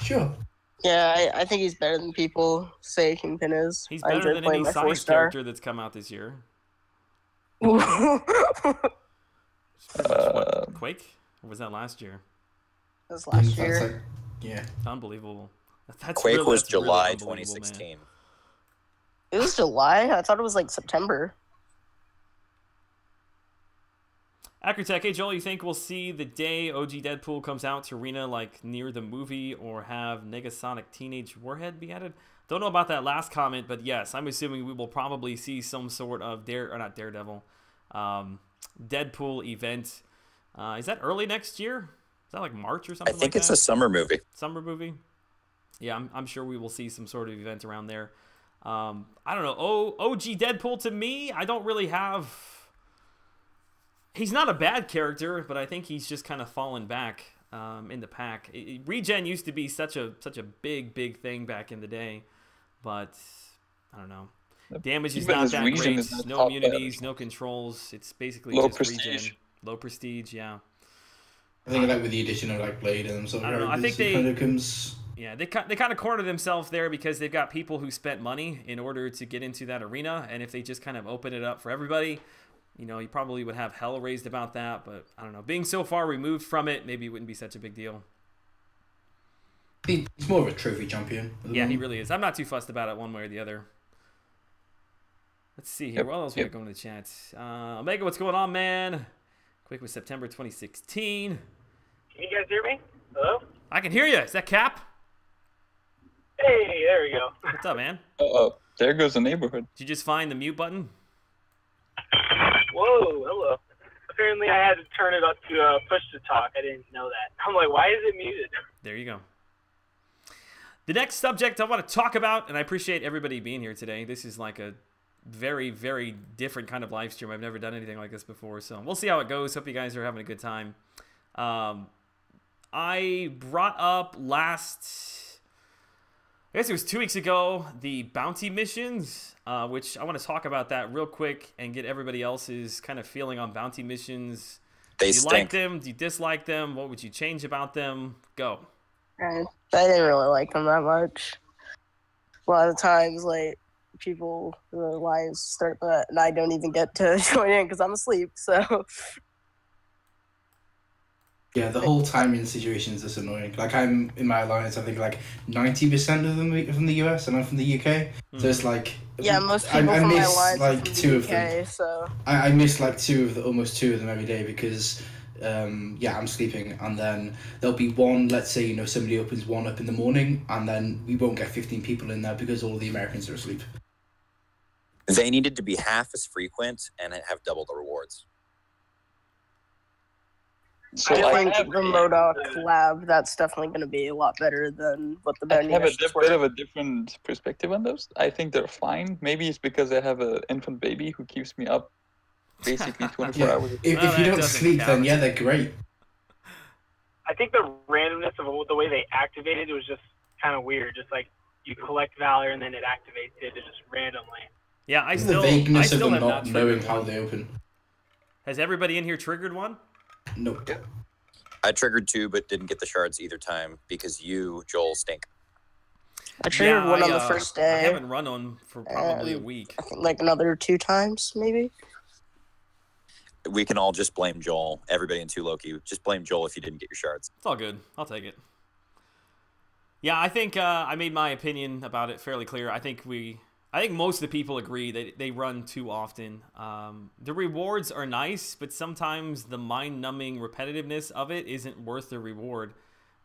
Sure. Yeah, I think he's better than people say Kingpin is. He's I better enjoy than playing any my science 4-star. character that's come out this year. That Quake? Or was that last year? was last That's year. like, yeah. Unbelievable. Quake was that's really July unbelievable, man. 2016. It was July. I thought it was like September. Acrotech, hey Joel, you think we'll see the day OG Deadpool comes out to Arena like near the movie, or have Negasonic Teenage Warhead be added? Don't know about that last comment, but yes, I'm assuming we will probably see some sort of Deadpool event. Is that early next year? Is that like March or something? I think like it's that? a summer movie. Summer movie. Yeah, I'm sure we will see some sort of event around there. I don't know. OG Deadpool to me, I don't really have. He's not a bad character, but I think he's just kind of fallen back in the pack. Regen used to be such a big thing back in the day, but I don't know. Damage is Even not his that regen great. is not No top immunities, bad. no controls. It's basically Low just prestige. regen. Low prestige, yeah. I think like with the addition of like Blade and sort of I don't know, I think it kind of comes. Yeah, they kind of corner themselves there because they've got people who spent money in order to get into that arena, and if they just kind of open it up for everybody, you know, you probably would have hell raised about that, but I don't know. Being so far removed from it, maybe it wouldn't be such a big deal. He's more of a trophy champion. Yeah, he really is. I'm not too fussed about it one way or the other. Let's see here. What else we got going in the chat? Omega, what's going on, man? Quick was September 2016. Can you guys hear me? Hello? I can hear you. Is that Cap? Hey, there we go. What's up, man? Uh-oh, there goes the neighborhood. Did you just find the mute button? Whoa, hello. Apparently I had to turn it up to push to talk. I didn't know that. I'm like, why is it muted? There you go. The next subject I want to talk about, and I appreciate everybody being here today. This is like a very, very different kind of live stream. I've never done anything like this before, so we'll see how it goes. Hope you guys are having a good time. I brought up I guess it was 2 weeks ago, the bounty missions, which I want to talk about that real quick and get everybody else's kind of feeling on bounty missions. They Do you stink. like them? Do you dislike them? What would you change about them? Go. I didn't really like them that much. A lot of times, like, people, the lives start, and I don't even get to join in because I'm asleep, so. Yeah, the whole timing situation is just annoying. Like, I'm in my alliance, I think like 90% of them are from the US and I'm from the UK. So it's like. Yeah, most people from my miss alliance like are from two the of them. UK, so. I miss like almost two of them every day because, yeah, I'm sleeping and then there'll be one, let's say, you know, somebody opens one up in the morning and then we won't get 15 people in there because all the Americans are asleep. They needed to be half as frequent and have double the rewards. So I think the Modoc lab, that's definitely going to be a lot better than what the I bounty have a missions bit were. of a different perspective on those. I think they're fine. Maybe it's because I have an infant baby who keeps me up basically 24 Yeah, hours. if Well, you that don't doesn't sleep, count. then yeah, they're great. I think the randomness of the way they activated was just kind of weird. Just like you collect Valor and then it activates it just randomly. Yeah, I It's still, the vagueness I of still them have not not knowing triggered how one. they open. Has everybody in here triggered one? Nope. I triggered 2, but didn't get the shards either time because you, Joel, stink. I triggered one on the first I day. haven't run one for probably a And week. I think like another 2 times, maybe. We can all just blame Joel. Everybody in 2 Loki. Just blame Joel if you didn't get your shards. It's all good. I'll take it. Yeah, I think I made my opinion about it fairly clear. I think most of the people agree that they run too often. The rewards are nice, but sometimes the mind-numbing repetitiveness of it isn't worth the reward.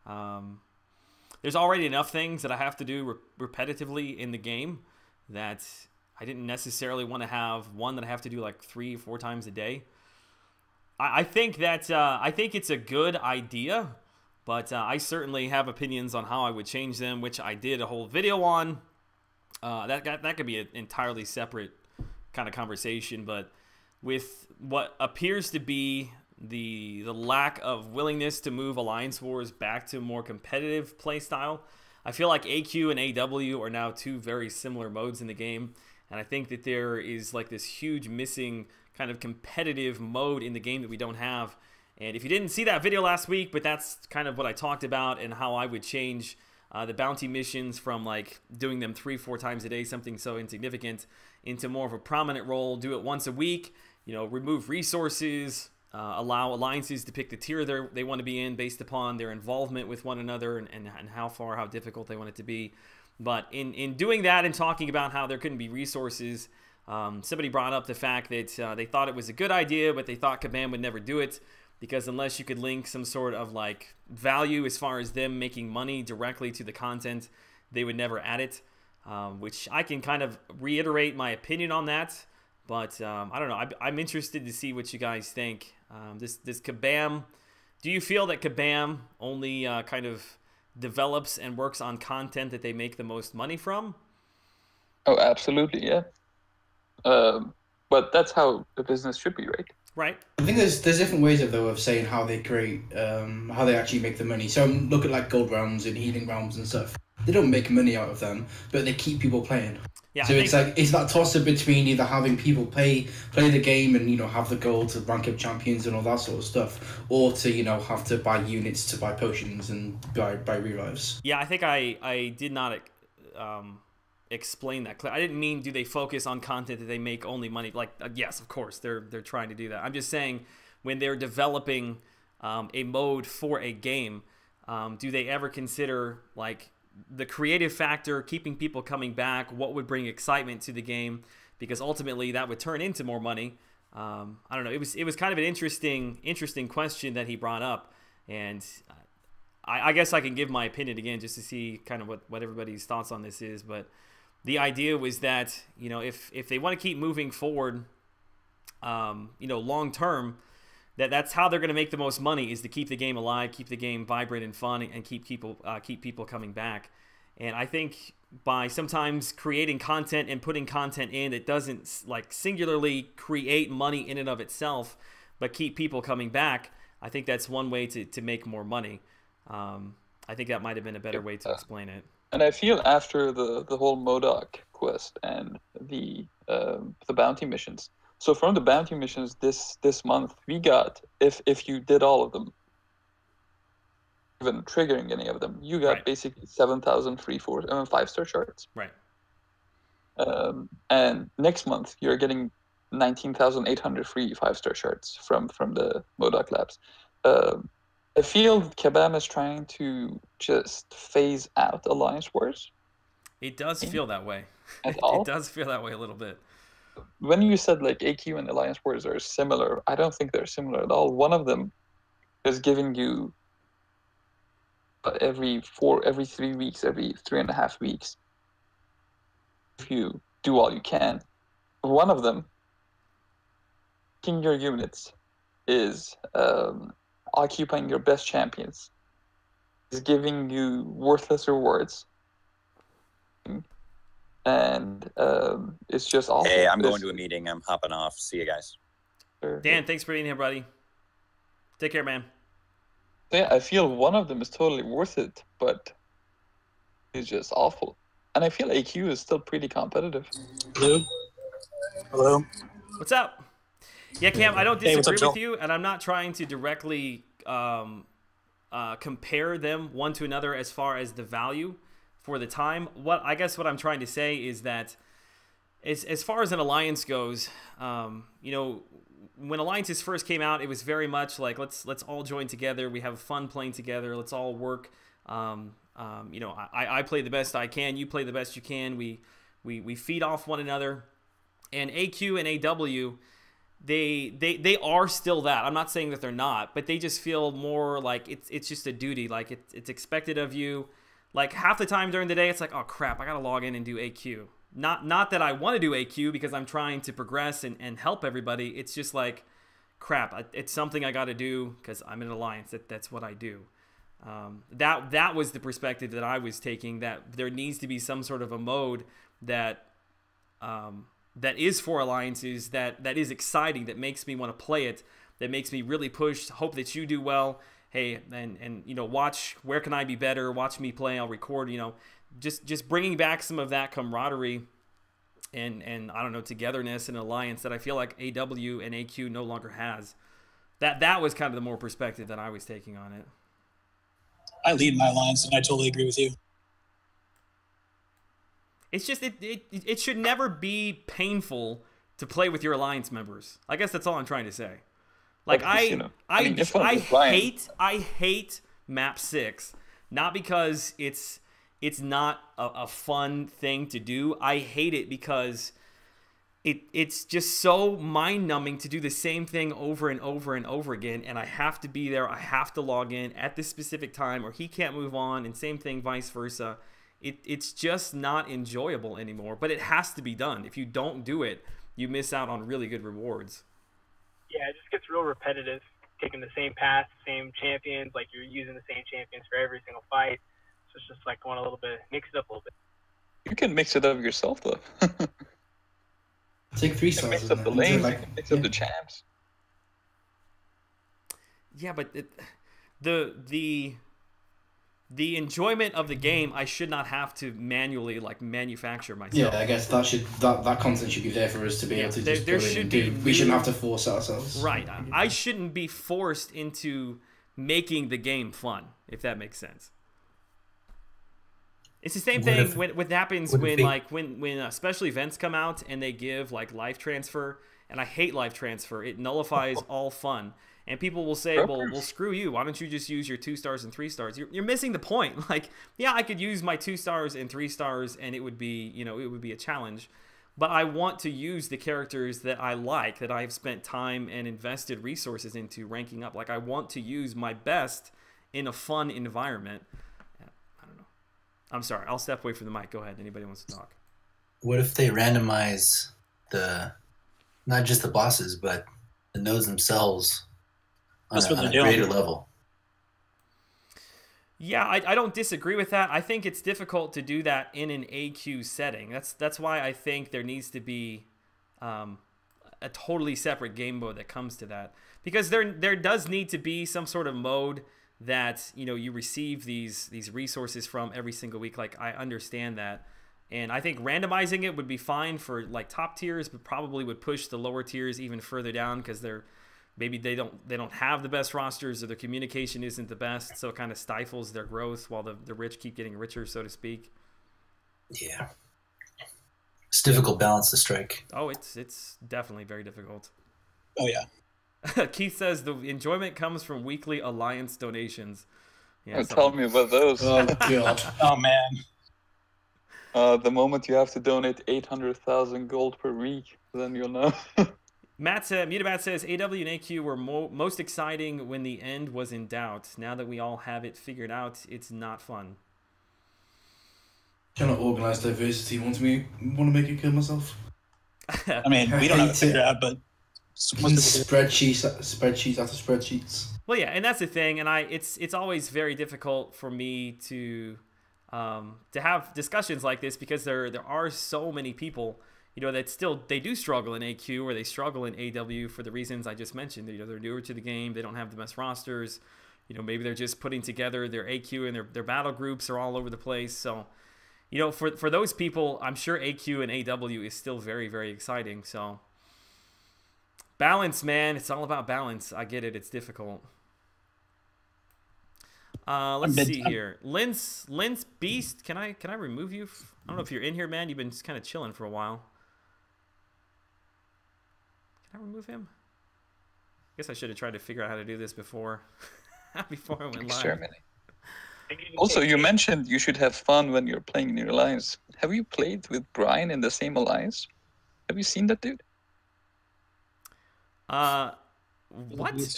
There's already enough things that I have to do repetitively in the game that I didn't necessarily want to have one that I have to do like 3 or 4 times a day. I think that I think it's a good idea, but I certainly have opinions on how I would change them, which I did a whole video on. That could be an entirely separate kind of conversation, but with what appears to be the lack of willingness to move Alliance Wars back to a more competitive play style, I feel like AQ and AW are now 2 very similar modes in the game, and I think that there is like this huge missing kind of competitive mode in the game that we don't have. And if you didn't see that video last week, but that's kind of what I talked about and how I would change the bounty missions from like doing them 3-4 times a day, something so insignificant, into more of a prominent role. Do it once a week, you know, remove resources, allow alliances to pick the tier they want to be in based upon their involvement with one another and how difficult they want it to be. But in doing that and talking about how there couldn't be resources, somebody brought up the fact that they thought it was a good idea, but they thought Kabam would never do it, because unless you could link some sort of like value as far as them making money directly to the content, they would never add it, which I can kind of reiterate my opinion on that. But I don't know. I'm interested to see what you guys think. This Kabam, do you feel that Kabam only kind of develops and works on content that they make the most money from? Oh, absolutely, yeah. But that's how the business should be, right? Right. I think there's different ways of saying how they create, how they actually make the money. So look at like gold realms and healing realms and stuff. They don't make money out of them, but they keep people playing. Yeah, so it's like it's that toss up between either having people play the game and, you know, have the gold to rank up champions and all that sort of stuff, or to, you know, have to buy units to buy potions and buy revives. Yeah, I think I did not explain that clear. I didn't mean do they focus on content that they make only money. Like yes, of course they're trying to do that. I'm just saying when they're developing a mode for a game, do they ever consider like the creative factor, keeping people coming back, what would bring excitement to the game, because ultimately that would turn into more money. I don't know. It was kind of an interesting question that he brought up, and I guess I can give my opinion again just to see kind of what everybody's thoughts on this is. But the idea was that, you know, if they want to keep moving forward, you know, long term, that's how they're going to make the most money, is to keep the game alive, keep the game vibrant and fun, and keep people coming back. And I think by sometimes creating content and putting content in that doesn't like singularly create money in and of itself, but keep people coming back, I think that's one way to make more money. I think that might have been a better way to explain it. And I feel after the whole MODOK quest and the bounty missions. So from the bounty missions this month, we got, if you did all of them, even triggering any of them, you got basically 7,000 free 5-star shards. Right. And next month you're getting 19,800 free 5-star shards from the MODOK labs. I feel Kabam is trying to just phase out Alliance Wars. It does feel that way. At all? It does feel that way a little bit. When you said like AQ and Alliance Wars are similar, I don't think they're similar at all. One of them is giving you every 3 weeks, every 3.5 weeks, if you do all you can. One of them, picking your units, is occupying your best champions, is giving you worthless rewards, and it's just awful. Hey, I'm going to a meeting. I'm hopping off. See you guys. Dan, thanks for being here, buddy. Take care, man. Yeah, I feel one of them is totally worth it, but it's just awful. And I feel AQ is still pretty competitive. Hello? Hello? What's up? Yeah, Cam, I don't disagree with you, and I'm not trying to directly compare them one to another as far as the value for the time. I guess what I'm trying to say is that as far as an alliance goes, you know, when alliances first came out, it was very much like let's all join together. We have fun playing together. Let's all work. You know, I play the best I can. You play the best you can. We feed off one another. And AQ and AW, they are still that. I'm not saying that they're not, but they just feel more like it's just a duty. Like it's expected of you. Like half the time during the day, it's like, oh crap, I gotta log in and do AQ. not that I want to do AQ because I'm trying to progress and help everybody. It's just like, crap, it's something I got to do because I'm in an alliance. That's what I do. That was the perspective that I was taking, that there needs to be some sort of a mode that that is for alliances, that is exciting, that makes me want to play it, that makes me really push, hope that you do well. Hey, and you know, watch, where can I be better? Watch me play, I'll record, you know, just bringing back some of that camaraderie and I don't know, togetherness and alliance that I feel like AW and AQ no longer has. That was kind of the more perspective that I was taking on it. I lead my alliance, and I totally agree with you. It's just it should never be painful to play with your alliance members. I guess that's all I'm trying to say. Like I hate map 6, not because it's not a fun thing to do. I hate it because it's just so mind-numbing to do the same thing over and over and over again, and I have to be there, I have to log in at this specific time, or he can't move on, and same thing vice versa. It's just not enjoyable anymore, but it has to be done. If you don't do it, you miss out on really good rewards. Yeah, it just gets real repetitive, taking the same path, same champions, like you're using the same champions for every single fight. So it's just like going a little bit, mix it up a little bit. You can mix it up yourself, though. Take 3 stars. Mix up the lanes, mix up the champs. Yeah, but the enjoyment of the game, I should not have to manually like manufacture myself. Yeah, I guess that content should be there for us to be able to just there go in should and be do. We shouldn't have to force ourselves. Right. I shouldn't be forced into making the game fun, if that makes sense. It's the same thing when happens when special events come out and they give like life transfer, and I hate life transfer. It nullifies all fun. And people will say, well, screw you. Why don't you just use your 2 stars and 3 stars? You're missing the point. Like, yeah, I could use my 2 stars and 3 stars, and it would be, you know, it would be a challenge. But I want to use the characters that I like, that I've spent time and invested resources into ranking up. Like, I want to use my best in a fun environment. I don't know. I'm sorry. I'll step away from the mic. Go ahead. Anybody wants to talk? What if they randomize not just the bosses, but the nodes themselves? On a greater level. Yeah, I don't disagree with that. I think it's difficult to do that in an AQ setting. That's why I think there needs to be a totally separate game mode that comes to that. Because there does need to be some sort of mode that, you know, you receive these resources from every single week. Like, I understand that. And I think randomizing it would be fine for like top tiers, but probably would push the lower tiers even further down because maybe they don't have the best rosters, or their communication isn't the best, so it kind of stifles their growth while the rich keep getting richer, so to speak. Yeah. It's a difficult balance to strike. Oh, it's definitely very difficult. Oh, yeah. Keith says the enjoyment comes from weekly alliance donations. Yeah, tell me about those. Oh, God. Oh, man. The moment you have to donate 800,000 gold per week, then you'll know. Mutabat says, AW and AQ were most exciting when the end was in doubt. Now that we all have it figured out, it's not fun. Cannot organize diversity. Want to make it kill myself? I mean, we don't have it figured out, but spreadsheets after spreadsheets. Well, yeah, and that's the thing, and it's always very difficult for me to have discussions like this because there are so many people, you know, that they do struggle in AQ or they struggle in AW for the reasons I just mentioned. You know, they're newer to the game, they don't have the best rosters, you know, maybe they're just putting together their AQ and their battle groups are all over the place. So, you know, for those people, I'm sure AQ and AW is still very, very exciting. So, balance, man, it's all about balance. I get it, it's difficult. Let's see here. Lince Beast, can I remove you? I don't know if you're in here, man. You've been just kind of chilling for a while. Can I remove him? I guess I should have tried to figure out how to do this before I went live. Also, you mentioned you should have fun when you're playing in your alliance. Have you played with Brian in the same alliance? Have you seen that dude? What?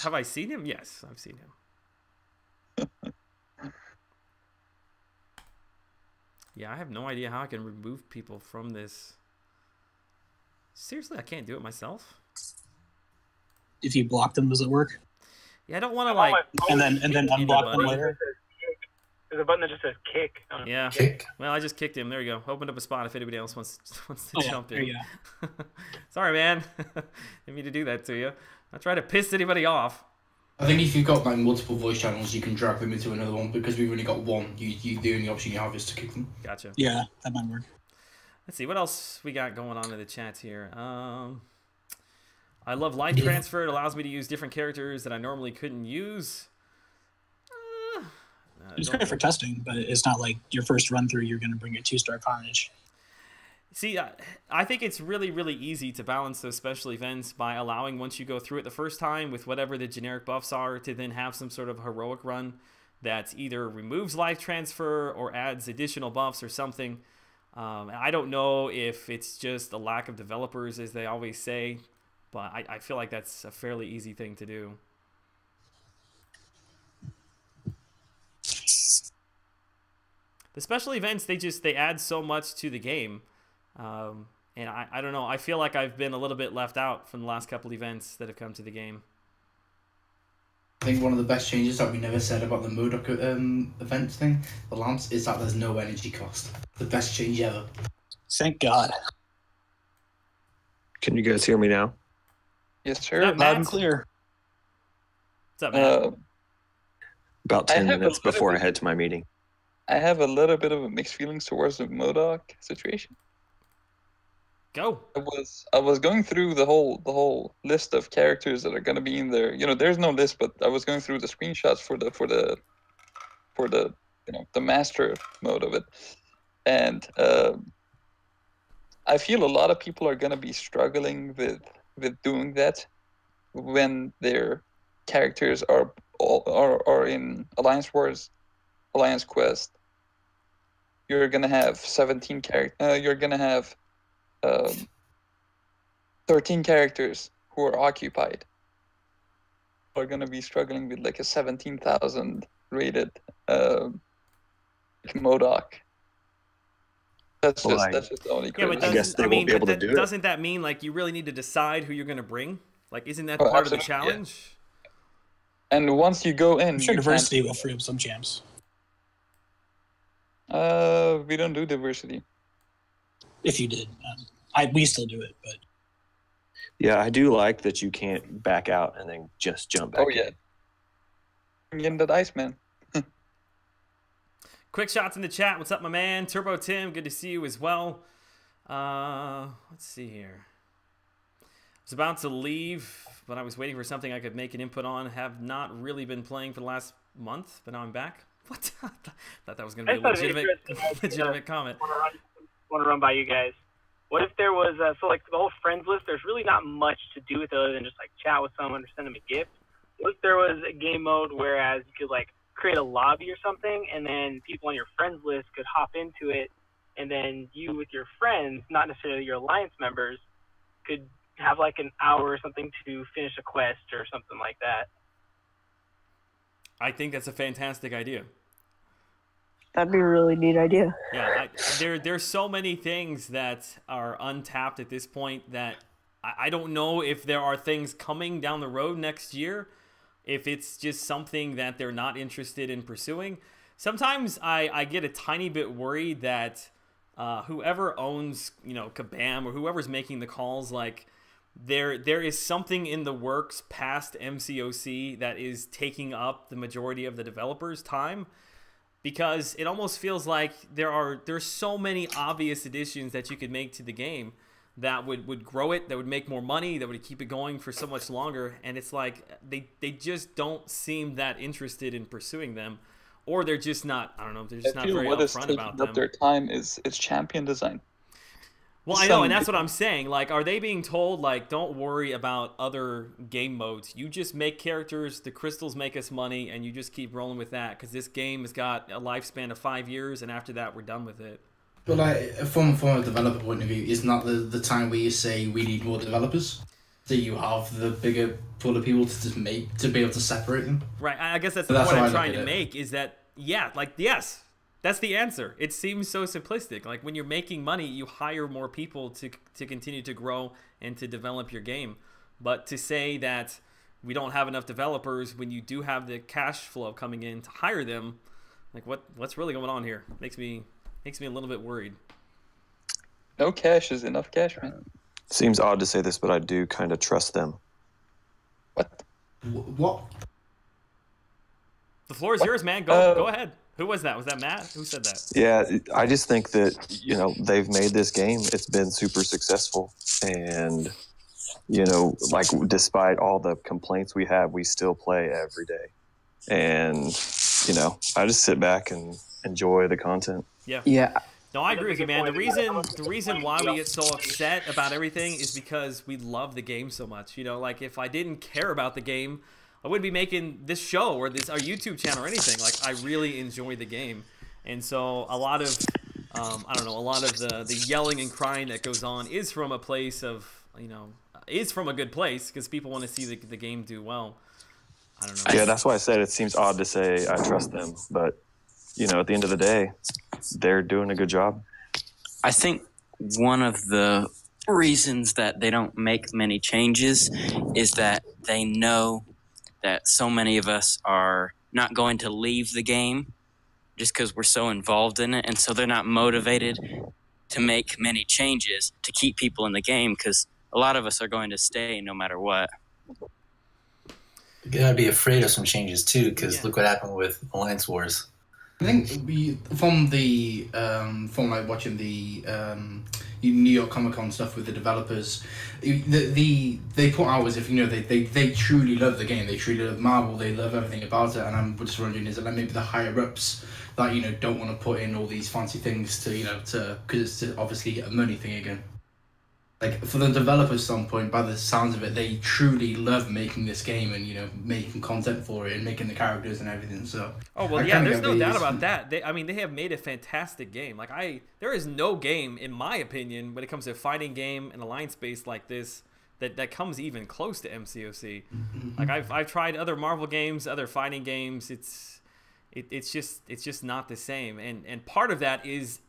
Have I seen him? Yes, I've seen him. Yeah, I have no idea how I can remove people from this. Seriously, I can't do it myself. If you block them, does it work? Yeah, I don't want to like. And then unblock them later. There's a button that just says kick. Yeah. Kick. Well, I just kicked him. There you go. Opened up a spot if anybody else wants to Oh, yeah. jump There in. you go. Sorry, man. Didn't mean to do that to you. I try to piss anybody off. I think if you've got like multiple voice channels, you can drag them into another one because we've only got one. The only option you have is to kick them. Gotcha. Yeah, that might work. Let's see what else we got going on in the chat here. I love life transfer. It allows me to use different characters that I normally couldn't use. It's great for testing, but it's not like your first run through. You're going to bring a 2-star Carnage. See, I think it's really, really easy to balance those special events by allowing, once you go through it the first time with whatever the generic buffs are, to then have some sort of heroic run that either removes life transfer or adds additional buffs or something. I don't know if it's just a lack of developers, as they always say, but I feel like that's a fairly easy thing to do. The special events, they add so much to the game. And I don't know. I feel like I've been a little bit left out from the last couple events that have come to the game. I think one of the best changes that we never said about the Murdoch event thing, the Lance, is that there's no energy cost. The best change ever. Thank God. Can you guys hear me now? Yes, sir. Loud Loud and clear. What's up, Matt? About 10 minutes before I head to my meeting. I have a little bit of mixed feelings towards the Modoc situation. Go. I was going through the whole list of characters that are going to be in there. You know, there's no list, but I was going through the screenshots for the the master mode of it, and I feel a lot of people are going to be struggling with doing that when their characters are in Alliance Wars, Alliance Quest. You're going to have 17 characters. You're going to have 13 characters who are occupied are going to be struggling with like a 17,000 rated Modoc. That's just the only criticism. I guess they won't be able to do it. Doesn't that mean like you really need to decide who you're going to bring? Like, isn't that part of the challenge? Yeah. And once you go in, I'm sure diversity will free up some champs. We don't do diversity. If you did, we still do it, but yeah, I do like that you can't back out and then just jump back. Oh yeah, getting the dice, man. Quick shots in the chat. What's up, my man? Turbo Tim, good to see you as well. Let's see here. I was about to leave, but I was waiting for something I could make an input on. Have not really been playing for the last month, but now I'm back. What? I thought that was going to be a legitimate comment. Want to run by you guys. What if there was so like the whole friends list? There's really not much to do with it other than just like chat with someone or send them a gift. What if there was a game mode whereas you could like create a lobby or something, and then people on your friends list could hop into it, and then you with your friends, not necessarily your alliance members, could have like an hour or something to finish a quest or something like that. I think that's a fantastic idea. That'd be a really neat idea. Yeah, there's so many things that are untapped at this point that I don't know if there are things coming down the road next year, if it's just something that they're not interested in pursuing. Sometimes I get a tiny bit worried that whoever owns, Kabam or whoever's making the calls, like there is something in the works past MCOC that is taking up the majority of the developers' time. Because it almost feels like there's so many obvious additions that you could make to the game that would grow it, that would make more money, that would keep it going for so much longer. And it's like they just don't seem that interested in pursuing them, or they're just not. I don't know. They're just not very upfront about them. Their time is champion design. Well, I know, and that's what I'm saying. Like, are they being told, like, don't worry about other game modes. You just make characters, the crystals make us money, and you just keep rolling with that, because this game has got a lifespan of 5 years, and after that, we're done with it. But, like, from a developer point of view, isn't that the time where you say we need more developers? So you have the bigger pool of people to be able to separate them? Right, I guess that's the point I'm trying to make, is that, yes, That's the answer. It seems so simplistic. Like when you're making money, you hire more people to continue to grow and to develop your game. But to say that we don't have enough developers when you do have the cash flow coming in to hire them, like what's really going on here? Makes me a little bit worried. No cash is enough cash, man. Seems odd to say this, but I do kind of trust them. What? What? The floor is yours, man. Go ahead. Who was that? Was that Matt? Who said that? Yeah, I just think that, you know, they've made this game. It's been super successful. And, you know, like despite all the complaints we have, we still play every day. And, you know, I just sit back and enjoy the content. Yeah. Yeah. No, I agree with you, man. The reason why we get so upset about everything is because we love the game so much. You know, like if I didn't care about the game, I wouldn't be making this show or our YouTube channel or anything. Like I really enjoy the game, and so a lot of I don't know, a lot of the yelling and crying that goes on is from a place of, you know, is from a good place because people want to see the game do well. I don't know. Yeah, that's why I said it seems odd to say I trust them, but you know, at the end of the day, they're doing a good job. I think one of the reasons that they don't make many changes is that they know that so many of us are not going to leave the game just because we're so involved in it, and so they're not motivated to make many changes to keep people in the game because a lot of us are going to stay no matter what. You gotta be afraid of some changes too, because look what happened with Alliance Wars. I think from like watching the New York Comic Con stuff with the developers, they put out as if, you know, they truly love the game, they truly love Marvel, they love everything about it, and I'm just wondering, is it like maybe the higher ups that, you know, don't want to put in all these fancy things to, you know, because it's obviously a money thing again. Like for the developers' standpoint, by the sounds of it, they truly love making this game and, you know, making content for it and making the characters and everything. So there's no doubt about that. They have made a fantastic game. Like there is no game, in my opinion, when it comes to a fighting game and alliance based like this, that comes even close to MCOC. Like I've tried other Marvel games, other fighting games. It's just not the same. And part of that is,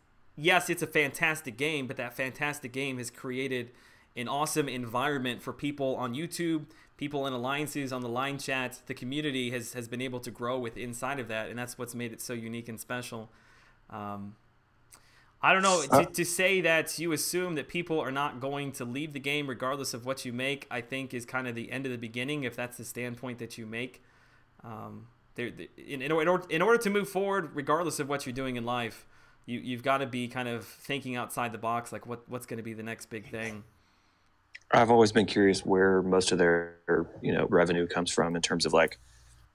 yes, it's a fantastic game, but that fantastic game has created an awesome environment for people on YouTube, people in alliances, on the line chats. The community has been able to grow with inside of that, and that's what's made it so unique and special. I don't know, to say that you assume that people are not going to leave the game regardless of what you make, I think is kind of the end of the beginning, if that's the standpoint that you make. In order to move forward, regardless of what you're doing in life, you've got to be kind of thinking outside the box, like what's going to be the next big thing. I've always been curious where most of their, you know, revenue comes from in terms of like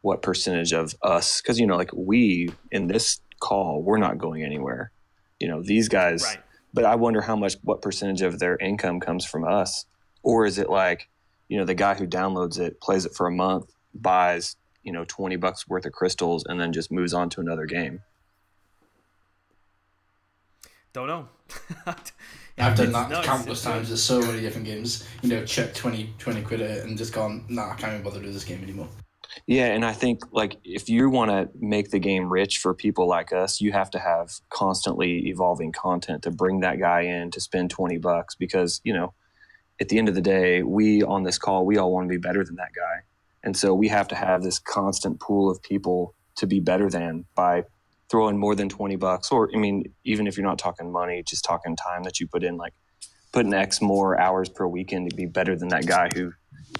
what percentage of us, because, you know, like we in this call, we're not going anywhere, you know, these guys, right. But I wonder what percentage of their income comes from us, or is it like, you know, the guy who downloads it, plays it for a month, buys, you know, $20 worth of crystals, and then just moves on to another game. Don't know. I've done that countless times. There's so many different games. You know, check 20 quid at it and just gone, nah, I can't even bother to do this game anymore. Yeah, and I think like if you want to make the game rich for people like us, you have to have constantly evolving content to bring that guy in to spend $20 because, you know, at the end of the day, we on this call, we all want to be better than that guy. And so we have to have this constant pool of people to be better than by throwing more than $20, or I mean, even if you're not talking money, just talking time that you put in, like putting X more hours per weekend to be better than that guy who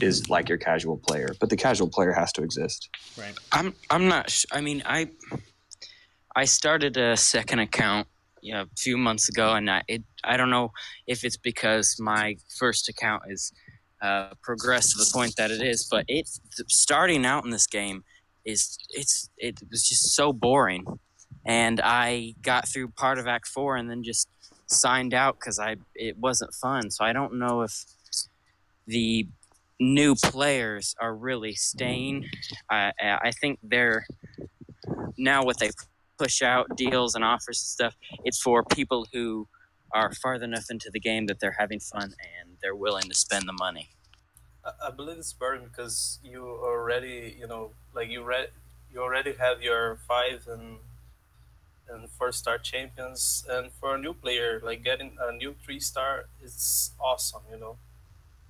is like your casual player. But the casual player has to exist. Right. I'm not. I mean, I started a second account, you know, a few months ago, and I don't know if it's because my first account is progressed to the point that it is, but it's starting out in this game it was just so boring. And I got through part of Act 4 and then just signed out because it wasn't fun. So I don't know if the new players are really staying. I think they're now what they push out deals and offers and stuff. It's for people who are far enough into the game that they're having fun and they're willing to spend the money. I believe it's boring because you already, you know, like you already have your 5 and and 4-star champions, and for a new player, like getting a new 3-star is awesome, you know.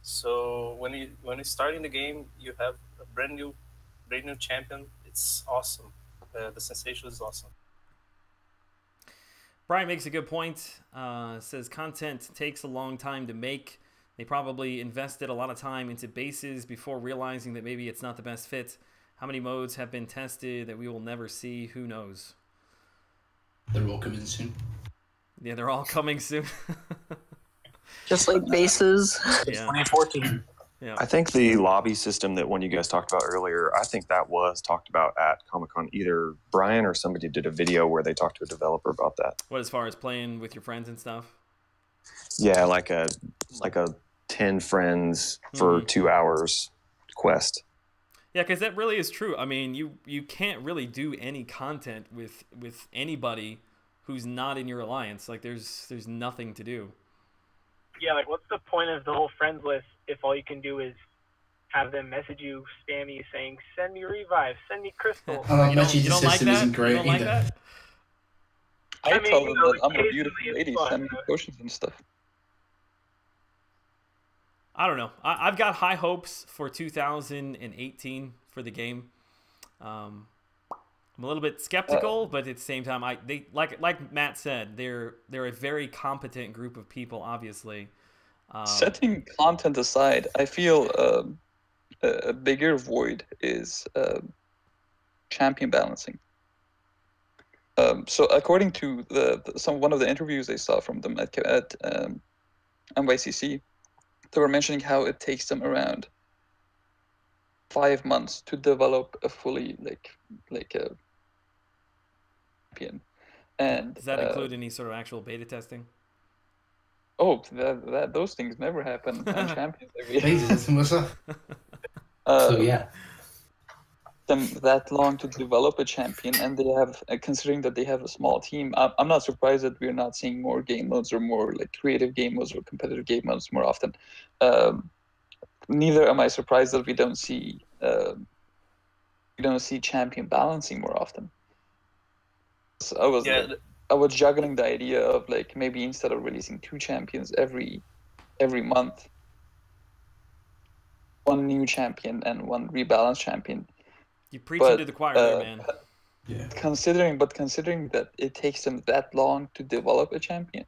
So when you start in the game, you have a brand new champion. It's awesome. The sensation is awesome. Brian makes a good point. Says content takes a long time to make. They probably invested a lot of time into bases before realizing that maybe it's not the best fit. How many modes have been tested that we will never see? Who knows? They're all coming soon. Yeah, they're all coming soon. Just like bases. Yeah. 2014. Yeah. I think the lobby system that one you guys talked about earlier, I think that was talked about at Comic-Con. Either Brian or somebody did a video where they talked to a developer about that. What, as far as playing with your friends and stuff? Yeah, like a 10 friends for 2 hours quest. Yeah, because that really is true. I mean, you can't really do any content with anybody who's not in your alliance. Like, there's nothing to do. Yeah, like, what's the point of the whole friends list if all you can do is have them message you, spam you, saying, send me revive, send me crystal. You don't like that? Isn't great you don't like that? I tell them that I'm a beautiful lady, send me potions and stuff. I don't know. I've got high hopes for 2018 for the game. I'm a little bit skeptical, but at the same time, like Matt said, they're a very competent group of people. Obviously, setting content aside, I feel a bigger void is champion balancing. So according to one of the interviews I saw from them at NYCC, they were mentioning how it takes them around 5 months to develop a fully like a champion. And does that include any sort of actual beta testing? Oh, those things never happen on champions. Beta testing, what's that? So yeah, them that long to develop a champion, and they have, considering that they have a small team, I'm not surprised that we're not seeing more game modes or more like creative game modes or competitive game modes more often. Neither am I surprised that we don't see champion balancing more often. So I was juggling the idea of like maybe instead of releasing 2 champions every month, 1 new champion and 1 rebalanced champion. You preaching to the choir there, man. Yeah. Considering that it takes them that long to develop a champion,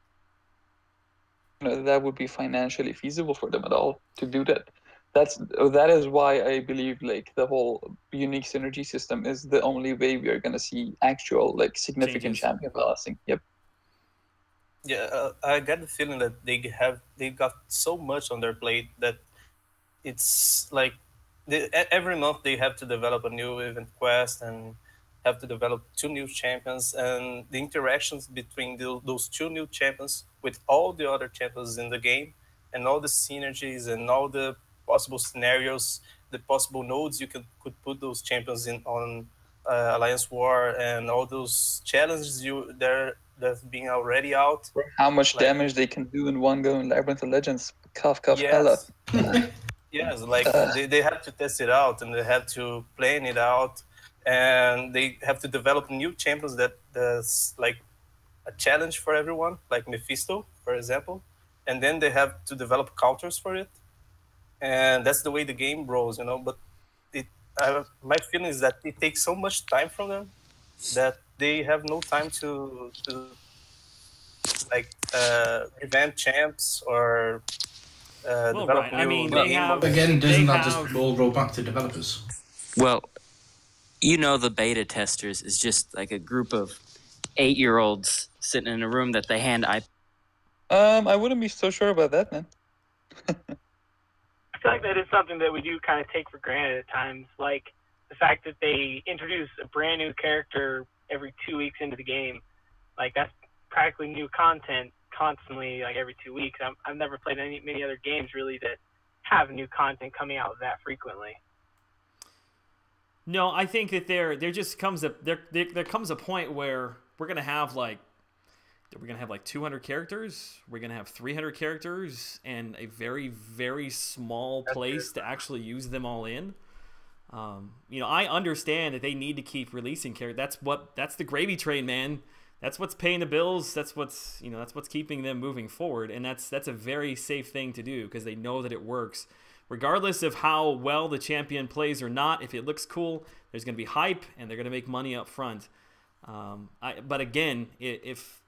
that would be financially feasible for them at all to do that. That is why I believe like the whole unique synergy system is the only way we are going to see actual like significant champion balancing. Yep. Yeah, I get the feeling that they got so much on their plate that it's like every month they have to develop a new event quest and have to develop 2 new champions, and the interactions between those 2 new champions with all the other champions in the game, and all the synergies and all the possible scenarios, the possible nodes you could put those champions in on Alliance War, and all those challenges that's being already out. How much damage they can do in one go in Labyrinth of Legends? Cough, hella. Yes, like they have to test it out, and they have to plan it out, and they have to develop new champions that's like a challenge for everyone, like Mephisto, for example, and then they have to develop counters for it, and that's the way the game rolls, But my feeling is that it takes so much time from them that they have no time to like revamp champs or develop new. I mean, they have, again, doesn't that just all roll back to developers? Well, the beta testers is just like a group of 8-year-olds sitting in a room that they hand iPads. I wouldn't be so sure about that, man. I feel like that is something that we do kind of take for granted at times, like the fact that they introduce a brand new character every 2 weeks into the game. Like, that's practically new content constantly, like every 2 weeks. I've never played many other games really that have new content coming out that frequently. No, I think that there comes a point where we're gonna have like 200 characters. We're gonna have 300 characters and a very, very small place to actually use them all in. I understand that they need to keep releasing characters. That's the gravy train, man. that's what's paying the bills. That's what's keeping them moving forward, and that's a very safe thing to do because they know that it works. Regardless of how well the champion plays or not, if it looks cool, there's going to be hype, and they're going to make money up front. But again, if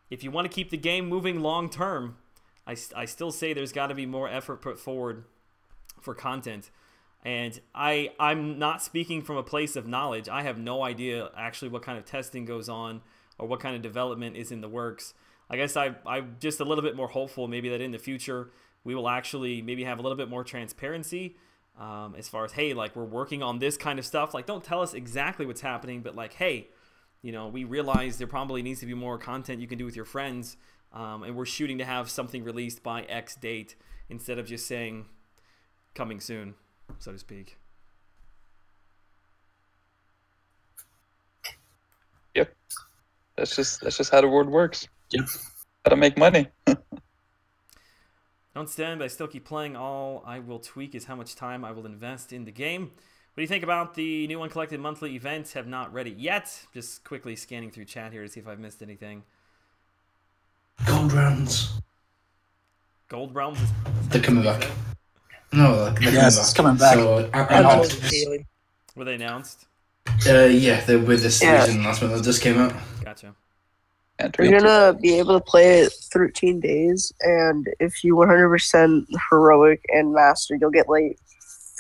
you want to keep the game moving long term, I still say there's got to be more effort put forward for content. And I'm not speaking from a place of knowledge. I have no idea actually what kind of testing goes on or what kind of development is in the works. I guess I'm just a little bit more hopeful maybe that in the future we will actually maybe have a little bit more transparency as far as, hey, like we're working on this kind of stuff. Like don't tell us exactly what's happening, but like, hey, we realize there probably needs to be more content you can do with your friends, and we're shooting to have something released by X date instead of just saying coming soon, so to speak. Yep. That's just how the world works. Yep. Gotta make money. Don't stand, but I still keep playing. All I will tweak is how much time I will invest in the game. What do you think about the new Uncollected monthly events? Have not read it yet. Just quickly scanning through chat here to see if I've missed anything. Gold rounds. Gold realms? They're coming back. No, they're coming Yes, back. it's coming back. So, Were they announced? yeah, they're with this season announcement that just came out. Gotcha. You're gonna be able to play it 13 days, and if you 100% heroic and master, you'll get like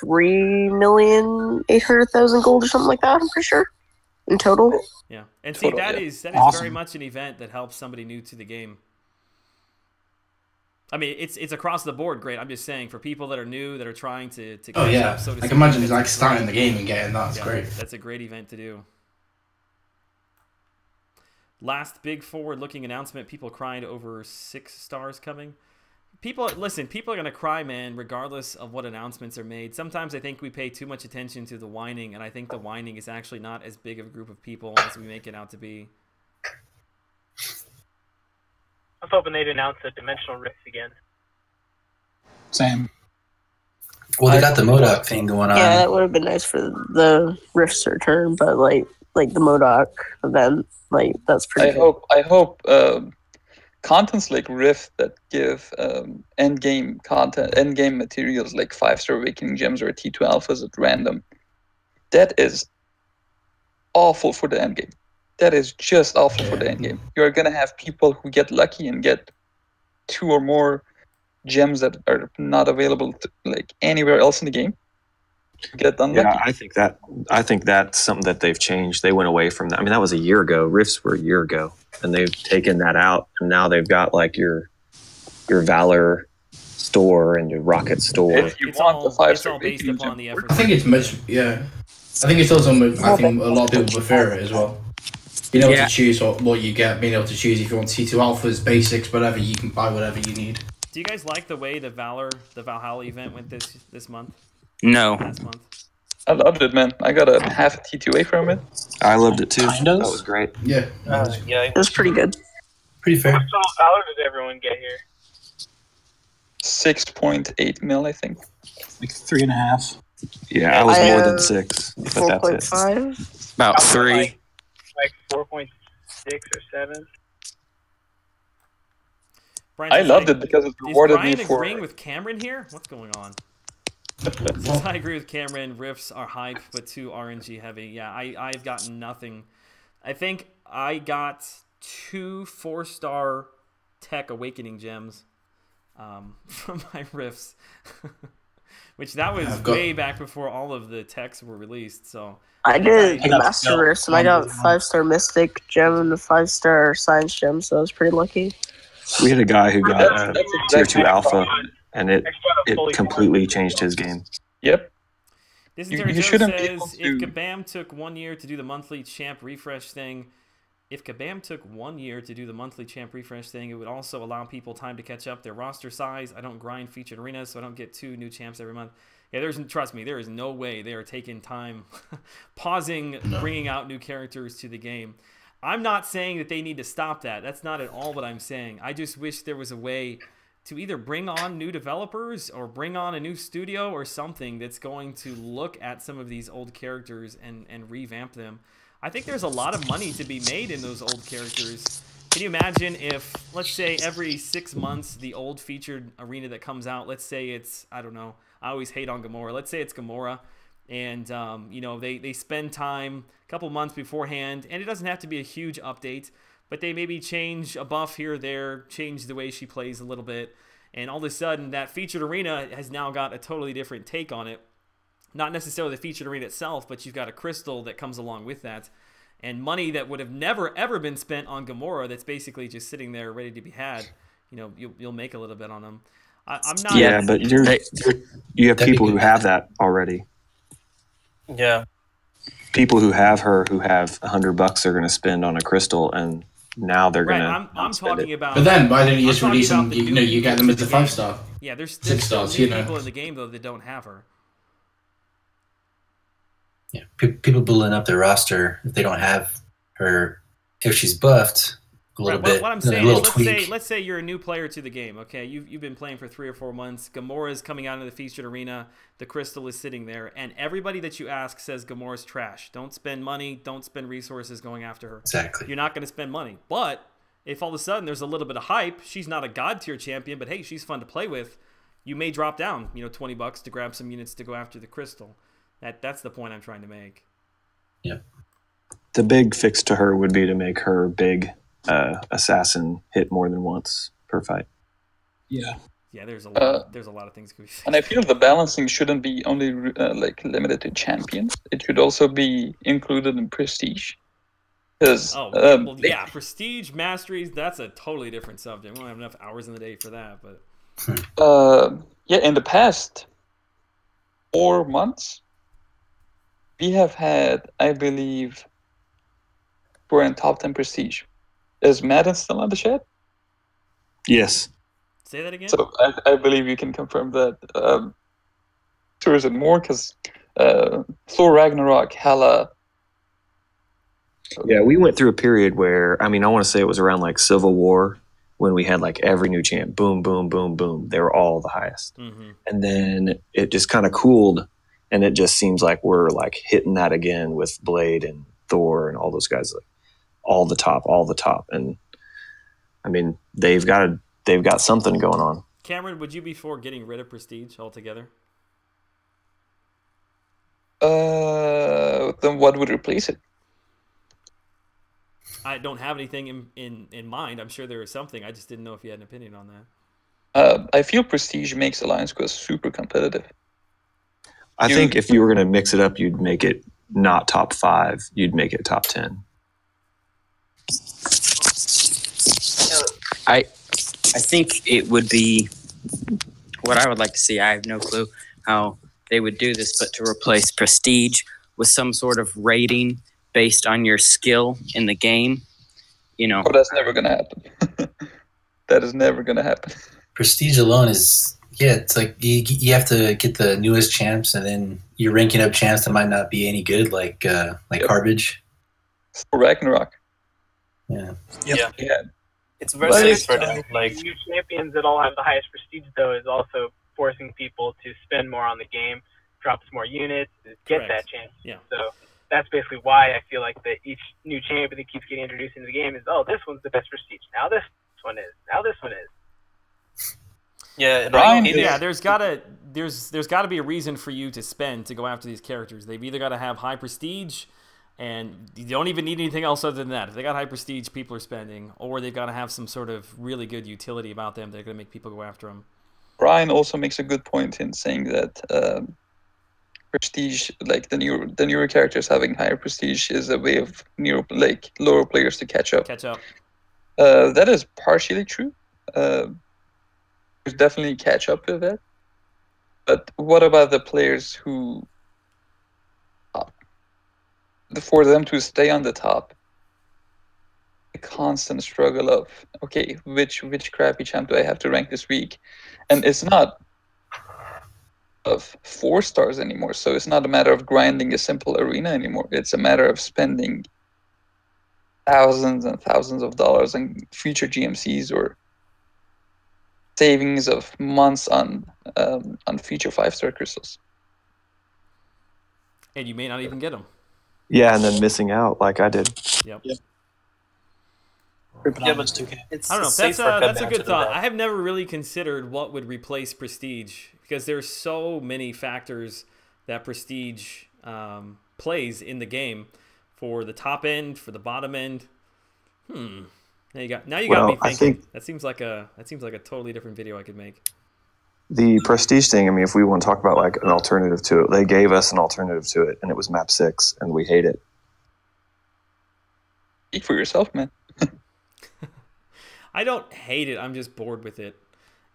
3,800,000 gold or something like that. I'm pretty sure in total. Yeah, and see that is awesome. very much an event that helps somebody new to the game. I mean, it's across the board great. I'm just saying for people that are new that are trying to catch up, so to I speak, can imagine like starting the game and getting that. That's great. That's a great event to do. Last big forward-looking announcement: people crying over 6 stars coming. People are going to cry, man, regardless of what announcements are made. Sometimes I think we pay too much attention to the whining, and I think the whining is actually not as big of a group of people as we make it out to be. I was hoping they'd announce the Dimensional Rift again. Same. Well, they got the MODOK thing going on. Yeah, that would have been nice for the Rift's return, but like the MODOK event, like that's pretty good. I hope contents like Rift that give end game content, end game materials like 5-star Awakening Gems or T2 Alphas at random. That is awful for the end game. That is just awful for the end game. You're gonna have people who get lucky and get 2 or more gems that are not available to, like anywhere else in the game. Get unlucky. Yeah, I think that's something that they've changed. They went away from that. I mean, that was a year ago. Rifts were a year ago, and they've taken that out, and now they've got like your Valor store and your Rocket store. If you want the 5-star based upon the effort. I think it's much. Yeah, I think it's also. I think a lot of people prefer it as well. Being able to choose what you get, being able to choose if you want T2 Alphas, basics, whatever, you can buy whatever you need. Do you guys like the way the Valhalla event went this month? No. Last month. I loved it, man. I got a half a T2A from it. I loved it too. Kind of. That was great. Yeah. Yeah, It was pretty good. Pretty fair. What dollar did everyone get here? 6.8 mil, I think. Like 3.5. Yeah, I was more than 6, but that's it. 4.5. About 3. Like 4.6 or 7. Brian's I just loved like, it because it rewarded is Brian me for. agreeing with Cameron here? What's going on? Since I agree with Cameron, Rifts are hype, but too RNG heavy. Yeah, I've gotten nothing. I think I got 2 4-star Tech Awakening Gems from my Rifts. Which that was way back before all of the techs were released. So I did the Master Rifts, and I got 5-star Mystic Gem and a 5-star Science Gem, so I was pretty lucky. We had a guy who got Tier 2 Alpha, and it completely changed his game. Yep. This You Joe shouldn't be says, able if to- Kabam took 1 year to do the monthly champ refresh thing, it would also allow people time to catch up their roster size. I don't grind featured arenas, so I don't get 2 new champs every month. Yeah, trust me, there is no way they are taking time, pausing, bringing out new characters to the game. I'm not saying that they need to stop that. That's not at all what I'm saying. I just wish there was a way to either bring on new developers or bring on a new studio or something that's going to look at some of these old characters and revamp them. I think there's a lot of money to be made in those old characters. Can you imagine if, let's say, every 6 months, the old featured arena that comes out, let's say it's, I don't know, I always hate on Gamora. Let's say it's Gamora, and, you know, they spend time a couple months beforehand, and it doesn't have to be a huge update, but they maybe change a buff here or there, change the way she plays a little bit, and all of a sudden, that featured arena has now got a totally different take on it. Not necessarily the featured arena itself, but you've got a crystal that comes along with that. And money that would have never, ever been spent on Gamora that's basically just sitting there ready to be had. You know, you'll make a little bit on them. I'm not... Yeah, but you have people who have that already. Yeah. People who have her, who have $100 they're going to spend on a crystal, and now they're going to I'm talking about... But then, why don't you just release them, you know, you get them as a 5-star? Yeah, there's 6 still stars, new you know. people in the game, though, that don't have her. Yeah, people building up their roster if they don't have her. If she's buffed a little bit, what I'm saying is, let's say you're a new player to the game. Okay, you've been playing for 3 or 4 months. Gamora's coming out of the featured arena. The crystal is sitting there, and everybody that you ask says Gamora's trash. Don't spend money. Don't spend resources going after her. Exactly. You're not going to spend money. But if all of a sudden there's a little bit of hype, she's not a god tier champion, but hey, she's fun to play with. You may drop down, you know, $20 to grab some units to go after the crystal. That's the point I'm trying to make. Yeah. The big fix to her would be to make her big assassin hit more than once per fight. Yeah. Yeah, there's a lot of things. And I feel the balancing shouldn't be only like limited to champions. It should also be included in prestige. Because yeah, prestige masteries, that's a totally different subject. We don't have enough hours in the day for that, but yeah, in the past 4 months, we have had, I believe, we're in top 10 prestige. Is Madden still on the chat? Yes. Say that again? So I believe you can confirm that. So is it more? Because Thor Ragnarok, Hela. Yeah, we went through a period where, I mean, I want to say it was around like Civil War when we had like every new champ. Boom, boom, boom, boom. They were all the highest. Mm-hmm. And then it just kind of cooled. And it just seems like we're like hitting that again with Blade and Thor and all those guys, like all the top. And I mean, they've got something going on. Cameron, would you be for getting rid of prestige altogether? Then what would replace it? I don't have anything in mind. I'm sure there is something. I just didn't know if you had an opinion on that. I feel prestige makes Alliance Quest super competitive. I think if you were going to mix it up, you'd make it not top 5. You'd make it top 10. I think it would be what I would like to see. I have no clue how they would do this, but to replace prestige with some sort of rating based on your skill in the game, you know. Oh, that's never going to happen. That is never going to happen. Prestige alone is... Yeah, it's like you have to get the newest champs, and then you're ranking up champs that might not be any good, like Garbage. Ragnarok. Yeah. Yeah. It's very safe for them. Like new champions that all have the highest prestige, though, is also forcing people to spend more on the game, drops more units, get that chance. Yeah. So that's basically why I feel like that each new champion that keeps getting introduced into the game is, oh, this one's the best prestige. Now this one is. Now this one is. Yeah, yeah. There's gotta be a reason for you to spend to go after these characters. They've either got to have high prestige, and you don't even need anything else other than that. If they got high prestige, people are spending, or they've got to have some sort of really good utility about them. They're gonna make people go after them. Brian also makes a good point in saying that prestige, like the newer characters having higher prestige, is a way of lower players to catch up. That is partially true. There's definitely catch up with that. But what about the players who, for them to stay on the top, the constant struggle of, okay, which crappy champ do I have to rank this week? And it's not of 4 stars anymore, so it's not a matter of grinding a simple arena anymore. It's a matter of spending thousands and thousands of dollars on future GMCs or savings of months on future 5-star crystals. And you may not even get them. Yeah, and then missing out like I did. Yep. Yeah, but it's I don't know. safe That's for a good to do thought. that. I have never really considered what would replace Prestige because there's so many factors that Prestige plays in the game for the top end, for the bottom end. Now you got me thinking. I think that seems like a totally different video I could make. the Prestige thing, I mean, if we want to talk about like an alternative to it, they gave us an alternative to it, and it was map 6, and we hate it. Speak for yourself, man. I don't hate it. I'm just bored with it.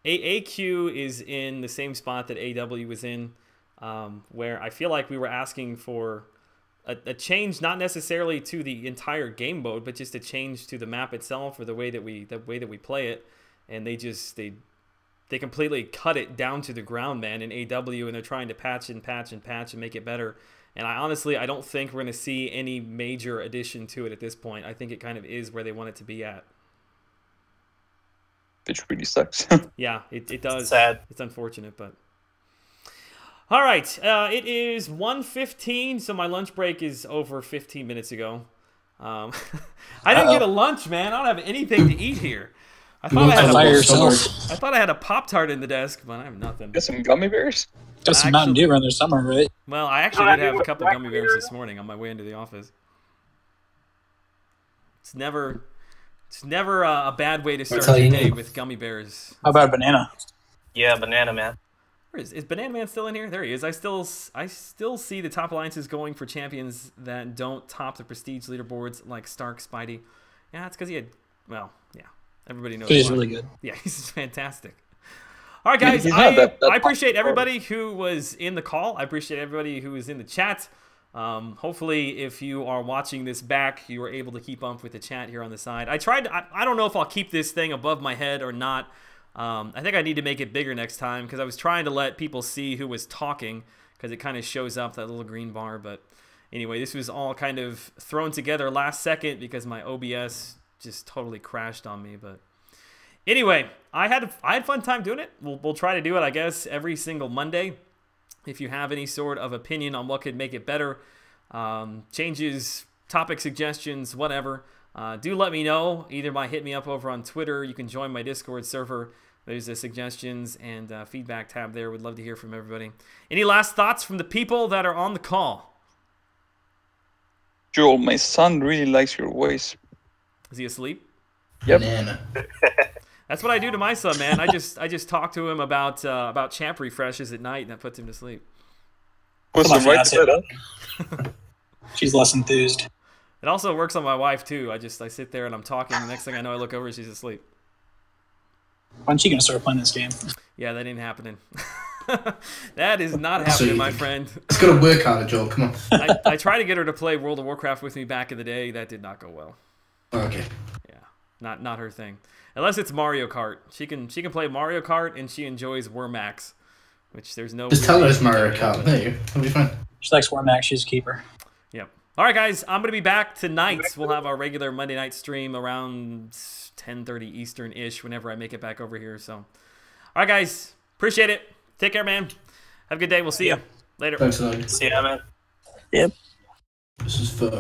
AQ is in the same spot that AW was in, where I feel like we were asking for a change, not necessarily to the entire game mode, but just a change to the map itself or the way that we play it, and they completely cut it down to the ground, man, in AW, and they're trying to patch and make it better. And I don't think we're going to see any major addition to it at this point. I think it kind of is where they want it to be at. Which really sucks. Yeah, it does. It's sad. It's unfortunate, but... All right, it is 1:15, so my lunch break is over 15 minutes ago. I didn't get a lunch, man. I don't have anything to eat here. I thought I had a Pop-Tart in the desk, but I have nothing. Got some gummy bears? Got some Mountain Dew around there somewhere, right? Well, I actually did have a couple gummy bears this morning on my way into the office. It's never a bad way to start your day with gummy bears. How about banana? Yeah, banana, man. Where is Banana Man still in here? There he is. I still see the top alliances going for champions that don't top the Prestige leaderboards like Stark, Spidey. Yeah, it's because he had, well, yeah. Everybody knows. He's really good. Yeah, he's fantastic. All right, guys. I appreciate everybody who was in the call. I appreciate everybody who was in the chat. Hopefully, if you are watching this back, you were able to keep up with the chat here on the side. I don't know if I'll keep this thing above my head or not. I think I need to make it bigger next time because I was trying to let people see who was talking because it kind of shows up, that little green bar. But anyway, this was all kind of thrown together last second because my OBS just totally crashed on me. But anyway, I had fun time doing it. We'll try to do it, I guess, every single Monday. If you have any sort of opinion on what could make it better, changes, topic suggestions, whatever, do let me know. Either by hit me up over on Twitter. You can join my Discord server. There's the suggestions and feedback tab there. Would love to hear from everybody. Any last thoughts from the people that are on the call? Joel, my son really likes your voice. Is he asleep? Yep. That's what I do to my son, man. I just talk to him about champ refreshes at night, and that puts him to sleep. She's less enthused. It also works on my wife too. I sit there and I'm talking. The next thing I know, I look over, she's asleep. When's she gonna start playing this game? Yeah, that ain't happening. That is not happening, my friend. It's got to work harder, Joel. Come on. I tried to get her to play World of Warcraft with me back in the day. That did not go well. Okay. Yeah, not her thing. Unless it's Mario Kart. She can play Mario Kart and she enjoys Wormax, which there's no. Just tell her it's Mario Kart. There you go. It'll be fine. She likes Wormax. She's a keeper. Yep. All right, guys. I'm gonna be back tonight. We'll have our regular Monday night stream around 10:30 Eastern-ish whenever I make it back over here. So, all right, guys. Appreciate it. Take care, man. Have a good day. We'll see you later. Thanks a lot. See ya, man. Yep. This is for